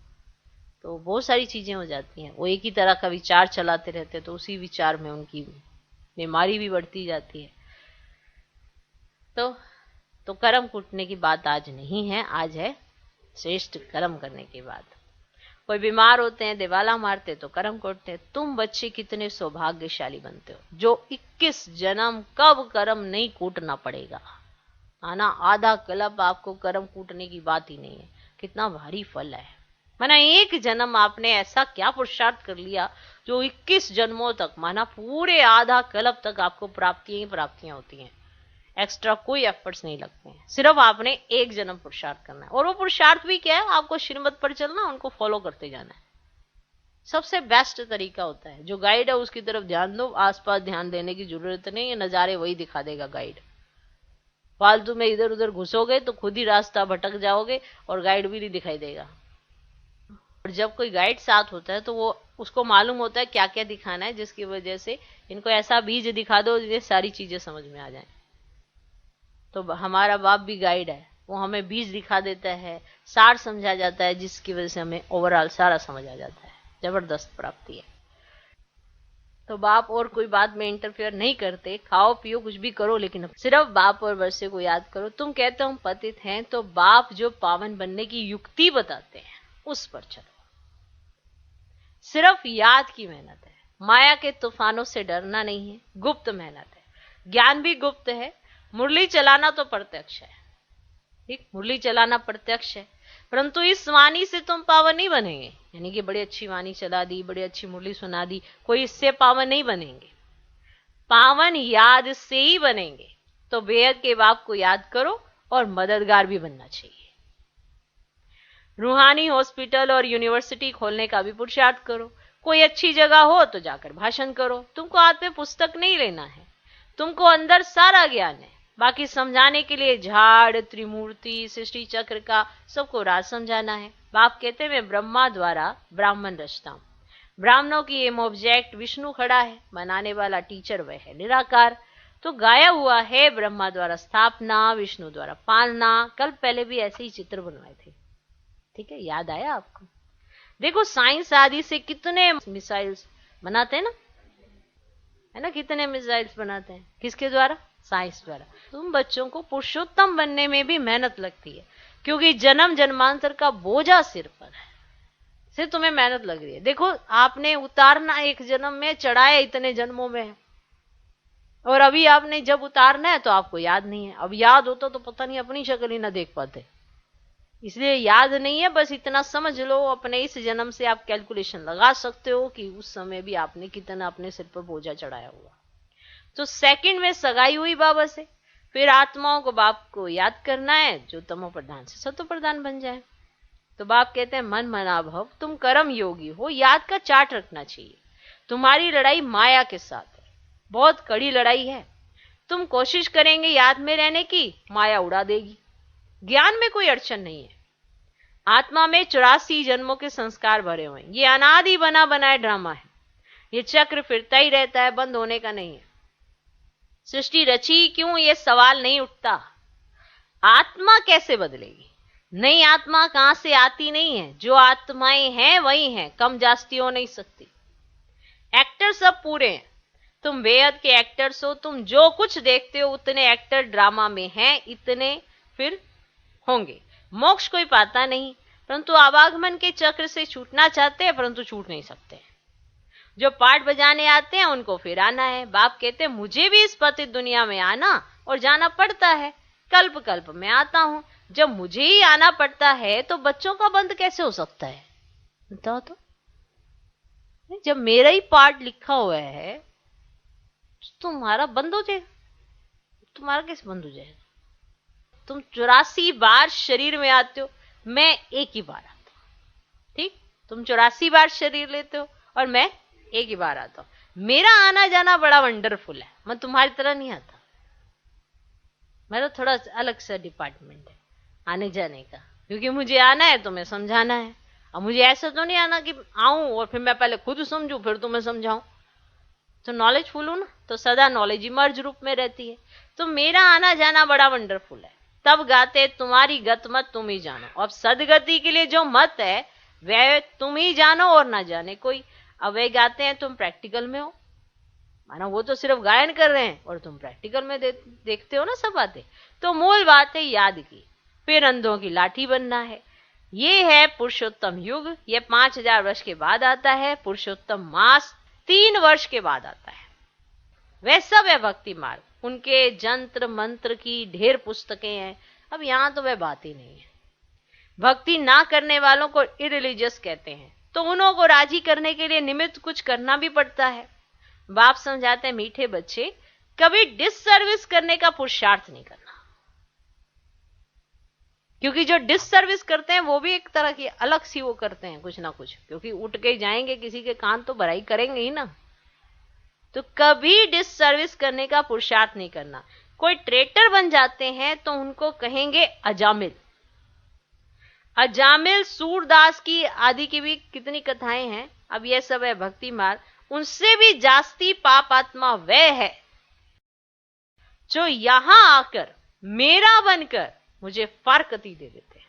S1: तो बहुत सारी चीजें हो जाती हैं। वो एक ही तरह का विचार चलाते रहते, तो उसी विचार में उनकी बीमारी भी बढ़ती जाती है। तो कर्म कूटने की बात आज नहीं है, आज है श्रेष्ठ कर्म करने की बात। कोई बीमार होते हैं, दिवाला मारते तो कर्म कूटते। तुम बच्चे कितने सौभाग्यशाली बनते हो जो 21 जन्म कब कर्म नहीं कूटना पड़ेगा, आना आधा कल्प आपको कर्म कूटने की बात ही नहीं है। कितना भारी फल है। माना एक जन्म आपने ऐसा क्या पुरुषार्थ कर लिया जो 21 जन्मों तक, माना पूरे आधा कल्प तक आपको प्राप्तियां ही प्राप्तियां होती हैं, एक्स्ट्रा कोई एफर्ट्स नहीं लगते हैं, सिर्फ आपने एक जन्म पुरुषार्थ करना है। और वो पुरुषार्थ भी क्या है, आपको श्रीमत पर चलना, उनको फॉलो करते जाना है। सबसे बेस्ट तरीका होता है, जो गाइड है उसकी तरफ ध्यान दो, आसपास ध्यान देने की जरूरत नहीं है, नजारे वही दिखा देगा गाइड। फालतू में इधर उधर घुसोगे तो खुद ही रास्ता भटक जाओगे और गाइड भी नहीं दिखाई देगा। और जब कोई गाइड साथ होता है तो वो उसको मालूम होता है क्या क्या दिखाना है, जिसकी वजह से इनको ऐसा बीज दिखा दो जिससे सारी चीजें समझ में आ जाए। तो हमारा बाप भी गाइड है, वो हमें बीज दिखा देता है, सार समझा जाता है, जिसकी वजह से हमें ओवरऑल सारा समझ आ जाता है। जबरदस्त प्राप्ति है। तो बाप और कोई बात में इंटरफेयर नहीं करते, खाओ पियो कुछ भी करो, लेकिन सिर्फ बाप और वर्षे को याद करो। तुम कहते हो हम पतित हैं, तो बाप जो पावन बनने की युक्ति बताते हैं उस पर चलो। सिर्फ याद की मेहनत है, माया के तूफानों से डरना नहीं है, गुप्त मेहनत है। ज्ञान भी गुप्त है, मुरली चलाना तो प्रत्यक्ष है। ठीक, मुरली चलाना प्रत्यक्ष है, परंतु इस वाणी से तुम पावन नहीं बनेंगे। यानी कि बड़ी अच्छी वाणी चला दी, बड़ी अच्छी मुरली सुना दी, कोई इससे पावन नहीं बनेंगे। पावन याद से ही बनेंगे। तो बेहद के बाप को याद करो और मददगार भी बनना चाहिए। रूहानी हॉस्पिटल और यूनिवर्सिटी खोलने का भी पुरुषार्थ करो। कोई अच्छी जगह हो तो जाकर भाषण करो। तुमको हाथ में पुस्तक नहीं लेना है, तुमको अंदर सारा ज्ञान है। बाकी समझाने के लिए झाड़, त्रिमूर्ति, सृष्टि चक्र का सबको राज समझाना है। बाप कहते हैं मैं ब्रह्मा द्वारा ब्राह्मण रचता हूं। ब्राह्मणों की एम ऑब्जेक्ट विष्णु खड़ा है, बनाने वाला टीचर वह है निराकार। तो गाया हुआ है ब्रह्मा द्वारा स्थापना, विष्णु द्वारा पालना। कल पहले भी ऐसे ही चित्र बनवाए थे, ठीक है, याद आया आपको? देखो साइंस आदि से कितने मिसाइल्स बनाते हैं ना, है ना, कितने मिसाइल्स बनाते हैं, किसके द्वारा? साइंस द्वारा। तुम बच्चों को पुरुषोत्तम बनने में भी मेहनत लगती है, क्योंकि जन्म जन्मांतर का बोझा सिर पर है, से तुम्हें मेहनत लग रही है। देखो आपने उतारना एक जन्म में, चढ़ाया इतने जन्मों में है, और अभी आपने जब उतारना है तो आपको याद नहीं है। अब याद होता तो पता नहीं अपनी शक्ल ही ना देख पाते, इसलिए याद नहीं है। बस इतना समझ लो, अपने इस जन्म से आप कैलकुलेशन लगा सकते हो कि उस समय भी आपने कितना अपने सिर पर बोझा चढ़ाया हुआ। तो सेकंड में सगाई हुई बाबा से, फिर आत्माओं को बाप को याद करना है जो तमो प्रधान से सतो प्रधान बन जाए। तो बाप कहते हैं मन मना भव, तुम कर्म योगी हो, याद का चार्ट रखना चाहिए। तुम्हारी लड़ाई माया के साथ है, बहुत कड़ी लड़ाई है। तुम कोशिश करेंगे याद में रहने की, माया उड़ा देगी। ज्ञान में कोई अड़चन नहीं है। आत्मा में 84 जन्मों के संस्कार भरे हुए हैं। ये अनादि बना बनाए ड्रामा है, ये चक्र फिरता ही रहता है, बंद होने का नहीं है। सृष्टि रची क्यों, ये सवाल नहीं उठता। आत्मा कैसे बदलेगी? नई आत्मा कहां से आती नहीं है, जो आत्माएं हैं वही हैं, कम जास्ती हो नहीं सकती। एक्टर सब पूरे हैं, तुम बेहद के एक्टर्स हो। तुम जो कुछ देखते हो उतने एक्टर ड्रामा में हैं, इतने फिर होंगे। मोक्ष कोई पाता नहीं, परंतु आवागमन के चक्र से छूटना चाहते हैं, परंतु छूट नहीं सकते। जो पाठ बजाने आते हैं उनको फिर आना है। बाप कहते हैं मुझे भी इस पतित दुनिया में आना और जाना पड़ता है, कल्प कल्प में आता हूं। जब मुझे ही आना पड़ता है तो बच्चों का बंद कैसे हो सकता है, बताओ तो? जब मेरा ही पार्ट लिखा हुआ है तो तुम्हारा बंद हो जाएगा, तुम्हारा कैसे बंद हो जाएगा? तुम 84 बार शरीर में आते हो, मैं एक ही बार आता हूं। ठीक, तुम 84 बार शरीर लेते हो और मैं एक ही बार आता हूं। मेरा आना जाना बड़ा वंडरफुल है, मैं तुम्हारी तरह नहीं आता। मेरा थोड़ा अलग सा डिपार्टमेंट है आने जाने का, क्योंकि मुझे आना है तो मैं समझाना है, अब मुझे ऐसा तो नहीं आना कि आऊं और फिर मैं पहले खुद समझूं फिर तुम्हें समझाऊं, तो नॉलेजफुल हूं ना, तो सदा नॉलेज इमर्ज रूप में रहती है। तो मेरा आना जाना बड़ा वंडरफुल है। तब गाते तुम्हारी गत मत तुम ही जानो। अब सदगति के लिए जो मत है वह तुम ही जानो और ना जाने कोई। अब वे गाते हैं तुम प्रैक्टिकल में हो, माना वो तो सिर्फ गायन कर रहे हैं और तुम प्रैक्टिकल में देखते हो ना सब बातें। तो मूल बात है याद की, फिर अंधों की लाठी बनना है। ये है पुरुषोत्तम युग, ये 5000 वर्ष के बाद आता है। पुरुषोत्तम मास 3 वर्ष के बाद आता है। वह सब है भक्ति मार्ग, उनके जंत्र मंत्र की ढेर पुस्तकें हैं। अब यहां तो वह बात ही नहीं है। भक्ति ना करने वालों को इरिलीजियस कहते हैं, तो उन्हों को राजी करने के लिए निमित्त कुछ करना भी पड़ता है। बाप समझाते हैं मीठे बच्चे, कभी डिससर्विस करने का पुरुषार्थ नहीं करना, क्योंकि जो डिससर्विस करते हैं वो भी एक तरह की अलग सी वो करते हैं कुछ ना कुछ, क्योंकि उठ के जाएंगे किसी के कान तो भराई करेंगे ही ना। तो कभी डिससर्विस करने का पुरुषार्थ नहीं करना। कोई ट्रेटर बन जाते हैं तो उनको कहेंगे अजामिल। अजामिल सूरदास की आदि की भी कितनी कथाएं हैं। अब यह सब है भक्ति मार्ग। उनसे भी जास्ती पाप आत्मा वह है जो यहां आकर मेरा बनकर मुझे फारकती दे देते हैं।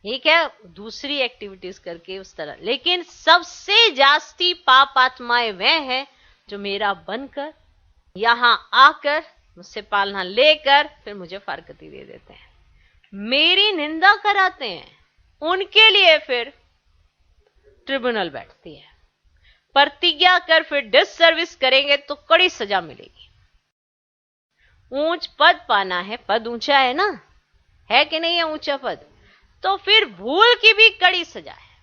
S1: ठीक है, दूसरी एक्टिविटीज करके उस तरह, लेकिन सबसे जास्ती पाप आत्माएं वह है जो मेरा बनकर यहां आकर मुझसे पालना लेकर फिर मुझे फारकती दे देते हैं, मेरी निंदा कराते हैं। उनके लिए फिर ट्रिब्यूनल बैठती है। प्रतिज्ञा कर फिर डिससर्विस करेंगे तो कड़ी सजा मिलेगी। ऊंच पद पाना है, पद ऊंचा है ना, है कि नहीं है ऊंचा पद, तो फिर भूल की भी कड़ी सजा है।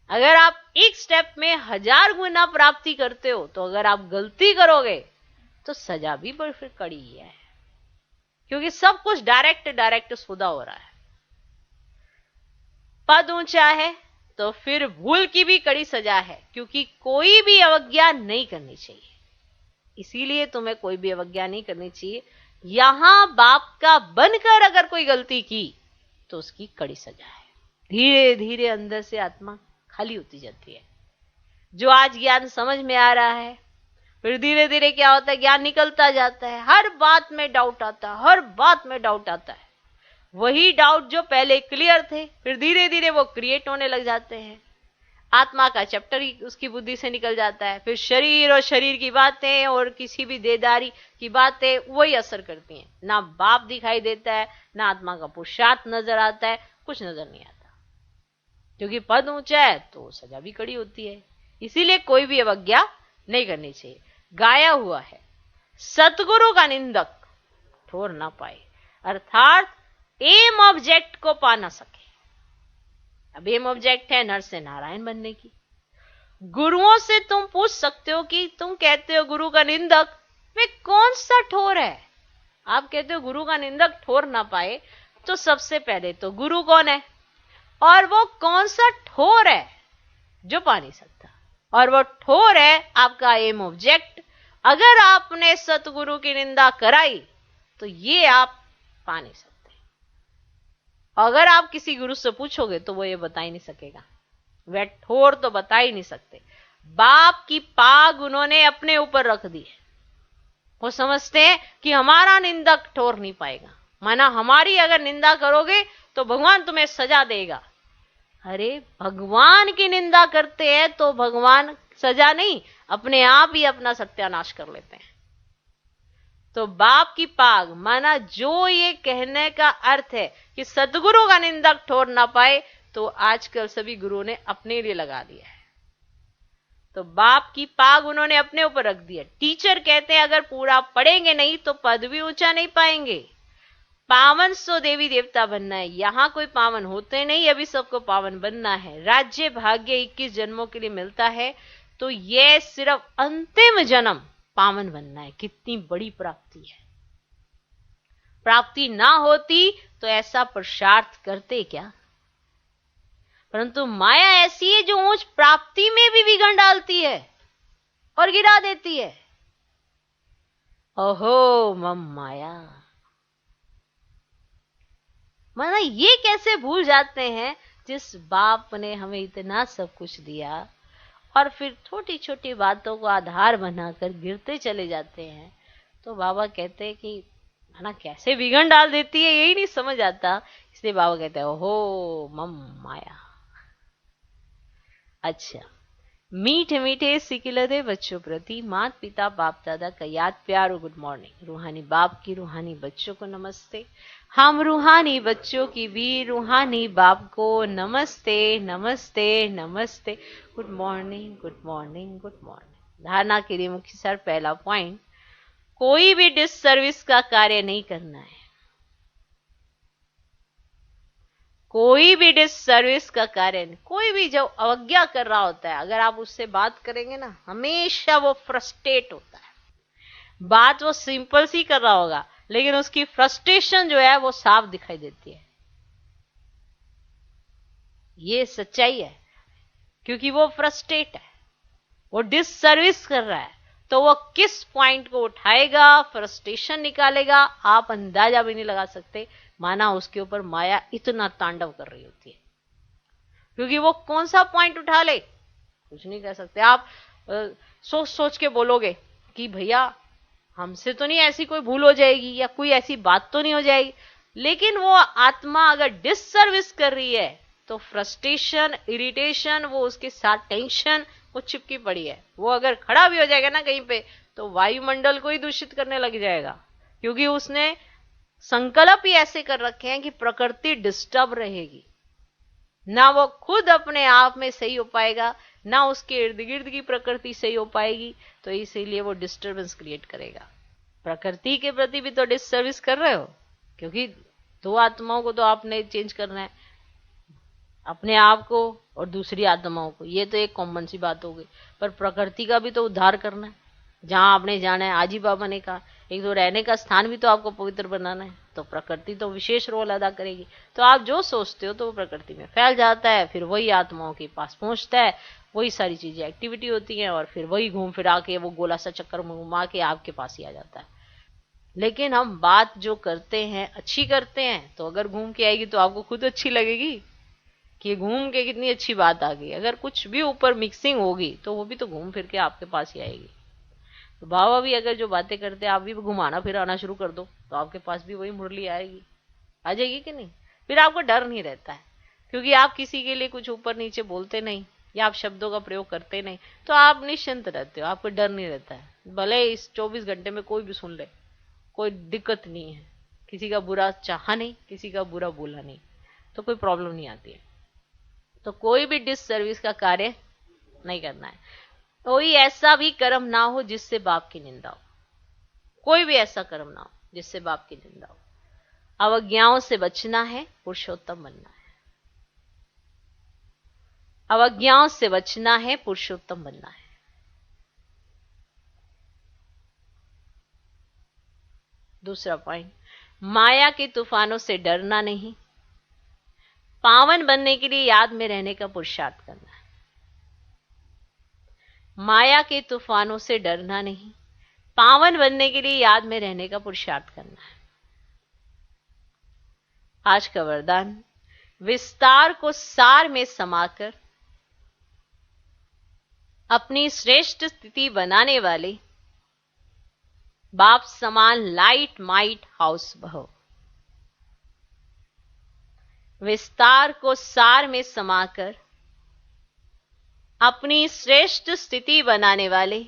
S1: अगर आप एक स्टेप में 1000 गुना प्राप्ति करते हो, तो अगर आप गलती करोगे तो सजा भी फिर कड़ी ही है, क्योंकि सब कुछ डायरेक्ट सौदा हो रहा है। पद ऊंचा है तो फिर भूल की भी कड़ी सजा है, क्योंकि कोई भी अवज्ञा नहीं करनी चाहिए। इसीलिए तुम्हें कोई भी अवज्ञा नहीं करनी चाहिए। यहां बाप का बनकर अगर कोई गलती की तो उसकी कड़ी सजा है। धीरे धीरे अंदर से आत्मा खाली होती जाती है। जो आज ज्ञान समझ में आ रहा है, फिर धीरे धीरे क्या होता है, ज्ञान निकलता जाता है। हर बात में डाउट आता है, हर बात में डाउट आता है। वही डाउट जो पहले क्लियर थे, फिर धीरे धीरे वो क्रिएट होने लग जाते हैं। आत्मा का चैप्टर ही उसकी बुद्धि से निकल जाता है। फिर शरीर और शरीर की बातें और किसी भी देदारी की बातें वही असर करती हैं। ना बाप दिखाई देता है, ना आत्मा का पुरुषार्थ नजर आता है, कुछ नजर नहीं आता, क्योंकि पद ऊंचा है तो सजा भी कड़ी होती है। इसीलिए कोई भी अवज्ञा नहीं करनी चाहिए। गाया हुआ है, सतगुरु का निंदक ठोर ना पाए, अर्थात एम ऑब्जेक्ट को पा ना सके। अब एम ऑब्जेक्ट है नर से नारायण बनने की। गुरुओं से तुम पूछ सकते हो कि तुम कहते हो गुरु का निंदक, वे कौन सा ठोर है। आप कहते हो गुरु का निंदक ठोर ना पाए, तो सबसे पहले तो गुरु कौन है और वो कौन सा ठोर है जो पा नहीं सकता। और वो ठोर है आपका एम ऑब्जेक्ट। अगर आपने सतगुरु की निंदा कराई तो ये आप पा नहीं सकते। अगर आप किसी गुरु से पूछोगे तो वो ये बता ही नहीं सकेगा, वह ठोर तो बता ही नहीं सकते। बाप की पाग उन्होंने अपने ऊपर रख दी है। वो समझते हैं कि हमारा निंदक ठोर नहीं पाएगा, माना हमारी अगर निंदा करोगे तो भगवान तुम्हें सजा देगा। अरे भगवान की निंदा करते हैं तो भगवान सजा नहीं, अपने आप ही अपना सत्यानाश कर लेते हैं। तो बाप की पाग, माना जो ये कहने का अर्थ है कि सदगुरु का निंदक ठोर ना पाए, तो आजकल सभी गुरुओं ने अपने लिए लगा दिया है। तो बाप की पाग उन्होंने अपने ऊपर रख दिया। टीचर कहते हैं अगर पूरा पढ़ेंगे नहीं तो पद भी ऊंचा नहीं पाएंगे। पावन सो देवी देवता बनना है, यहां कोई पावन होते नहीं, अभी सबको पावन बनना है। राज्य भाग्य 21 जन्मों के लिए मिलता है, तो यह सिर्फ अंतिम जन्म पावन बनना है। कितनी बड़ी प्राप्ति है। प्राप्ति ना होती तो ऐसा पुरुषार्थ करते क्या। परंतु माया ऐसी है जो ऊंच प्राप्ति में भी विघ्न डालती है और गिरा देती है। ओहो मम माया। मतलब ये कैसे भूल जाते हैं जिस बाप ने हमें इतना सब कुछ दिया, और फिर छोटी छोटी बातों को आधार बनाकर गिरते चले जाते हैं। तो बाबा कहते हैं कि है ना, कैसे विघन डाल देती है यही नहीं समझ आता। इसलिए बाबा कहते हैं ओहो मम माया। अच्छा, मीठे मीठे सिकिलदे बच्चों प्रति मात पिता बाप दादा का याद प्यार और गुड मॉर्निंग। रूहानी बाप की रूहानी बच्चों को नमस्ते। हम रूहानी बच्चों की भी रूहानी बाप को नमस्ते नमस्ते नमस्ते। Good morning good morning good morning. धारणा के लिए मुख्य सर पहला पॉइंट, कोई भी डिससर्विस का कार्य नहीं करना है। कोई भी डिससर्विस का कार्य नहीं। कोई भी जो अवज्ञा कर रहा होता है, अगर आप उससे बात करेंगे ना, हमेशा वो फ्रस्ट्रेट होता है। बात वो सिंपल सी कर रहा होगा, लेकिन उसकी फ्रस्ट्रेशन जो है वो साफ दिखाई देती है। ये सच्चाई है, क्योंकि वो फ्रस्ट्रेट है, वो डिससर्विस कर रहा है। तो वो किस पॉइंट को उठाएगा, फ्रस्ट्रेशन निकालेगा, आप अंदाजा भी नहीं लगा सकते। माना उसके ऊपर माया इतना तांडव कर रही होती है, क्योंकि वो कौन सा पॉइंट उठा ले कुछ नहीं कह सकते। आप सोच सोच के बोलोगे कि भैया हमसे तो नहीं ऐसी कोई भूल हो जाएगी या कोई ऐसी बात तो नहीं हो जाएगी, लेकिन वो आत्मा अगर डिससर्विस कर रही है तो फ्रस्ट्रेशन, इरिटेशन, वो उसके साथ टेंशन वो चिपकी पड़ी है। वो अगर खड़ा भी हो जाएगा ना कहीं पे, तो वायुमंडल को ही दूषित करने लग जाएगा, क्योंकि उसने संकल्प ही ऐसे कर रखे हैं कि प्रकृति डिस्टर्ब रहेगी। ना वो खुद अपने आप में सही हो पाएगा, ना उसके इर्द गिर्द की प्रकृति सही हो पाएगी। तो इसीलिए वो डिस्टर्बेंस क्रिएट करेगा। प्रकृति के प्रति भी तो डिससर्विस कर रहे हो, क्योंकि दो आत्माओं को तो आपने चेंज करना है, अपने आप को और दूसरी आत्माओं को। ये तो एक कॉमन सी बात हो गई, पर प्रकृति का भी तो उद्धार करना है। जहां आपने जाना है, आजी बाबा ने कहा, एक तो रहने का स्थान भी तो आपको पवित्र बनाना है, तो प्रकृति तो विशेष रोल अदा करेगी। तो आप जो सोचते हो तो वो प्रकृति में फैल जाता है, फिर वही आत्माओं के पास पहुंचता है, वही सारी चीजें एक्टिविटी होती हैं, और फिर वही घूम फिरा के वो गोला सा चक्कर घुमा के आपके पास ही आ जाता है। लेकिन हम बात जो करते हैं अच्छी करते हैं, तो अगर घूम के आएगी तो आपको खुद अच्छी लगेगी कि घूम के कितनी अच्छी बात आ गई। अगर कुछ भी ऊपर मिक्सिंग होगी तो वो भी तो घूम फिर के आपके पास ही आएगी। तो बाबा भी अगर जो बातें करते हैं आप भी घुमाना फिराना शुरू कर दो, तो आपके पास भी वही मुरली आएगी, आ जाएगी कि नहीं। फिर आपको डर नहीं रहता है, क्योंकि आप किसी के लिए कुछ ऊपर नीचे बोलते नहीं, या आप शब्दों का प्रयोग करते नहीं, तो आप निश्चिंत रहते हो, आपको डर नहीं रहता है। भले इस 24 घंटे में कोई भी सुन ले, कोई दिक्कत नहीं है। किसी का बुरा चाहा नहीं, किसी का बुरा बोला नहीं, तो कोई प्रॉब्लम नहीं आती है। तो कोई भी डिससर्विस का कार्य नहीं करना है। कोई ऐसा भी कर्म ना हो जिससे बाप की निंदा हो। कोई भी ऐसा कर्म ना हो जिससे बाप की निंदा हो। अवज्ञाओं से बचना है, पुरुषोत्तम बनना है। अवज्ञाओं से बचना है, पुरुषोत्तम बनना है। दूसरा पॉइंट, माया के तूफानों से डरना नहीं, पावन बनने के लिए याद में रहने का पुरुषार्थ करना है। माया के तूफानों से डरना नहीं, पावन बनने के लिए याद में रहने का पुरुषार्थ करना है। आज का वरदान, विस्तार को सार में समाकर अपनी श्रेष्ठ स्थिति बनाने वाले बाप समान लाइट माइट हाउस भव। विस्तार को सार में समाकर अपनी श्रेष्ठ स्थिति बनाने वाले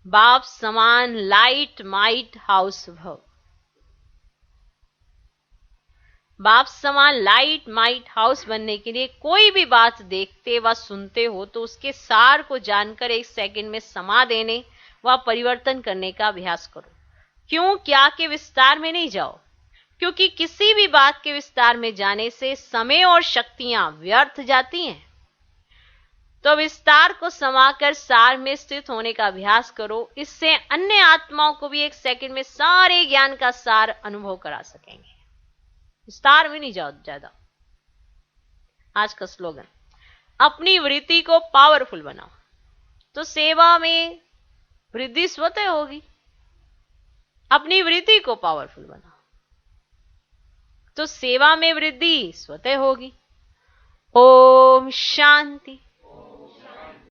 S1: बाप समान लाइट माइट हाउस भव। बाप समान लाइट माइट हाउस बनने के लिए कोई भी बात देखते व सुनते हो तो उसके सार को जानकर 1 सेकंड में समा देने व परिवर्तन करने का अभ्यास करो। क्यों क्या के विस्तार में नहीं जाओ, क्योंकि किसी भी बात के विस्तार में जाने से समय और शक्तियां व्यर्थ जाती हैं। तो विस्तार को समाकर सार में स्थित होने का अभ्यास करो। इससे अन्य आत्माओं को भी 1 सेकंड में सारे ज्ञान का सार अनुभव करा सकेंगे। विस्तार में नहीं जाओ ज्यादा। आज का स्लोगन, अपनी वृत्ति को पावरफुल बनाओ तो सेवा में वृद्धि स्वतः होगी। अपनी वृत्ति को पावरफुल बनाओ। तो सेवा में वृद्धि स्वतः होगी। ओम शांति।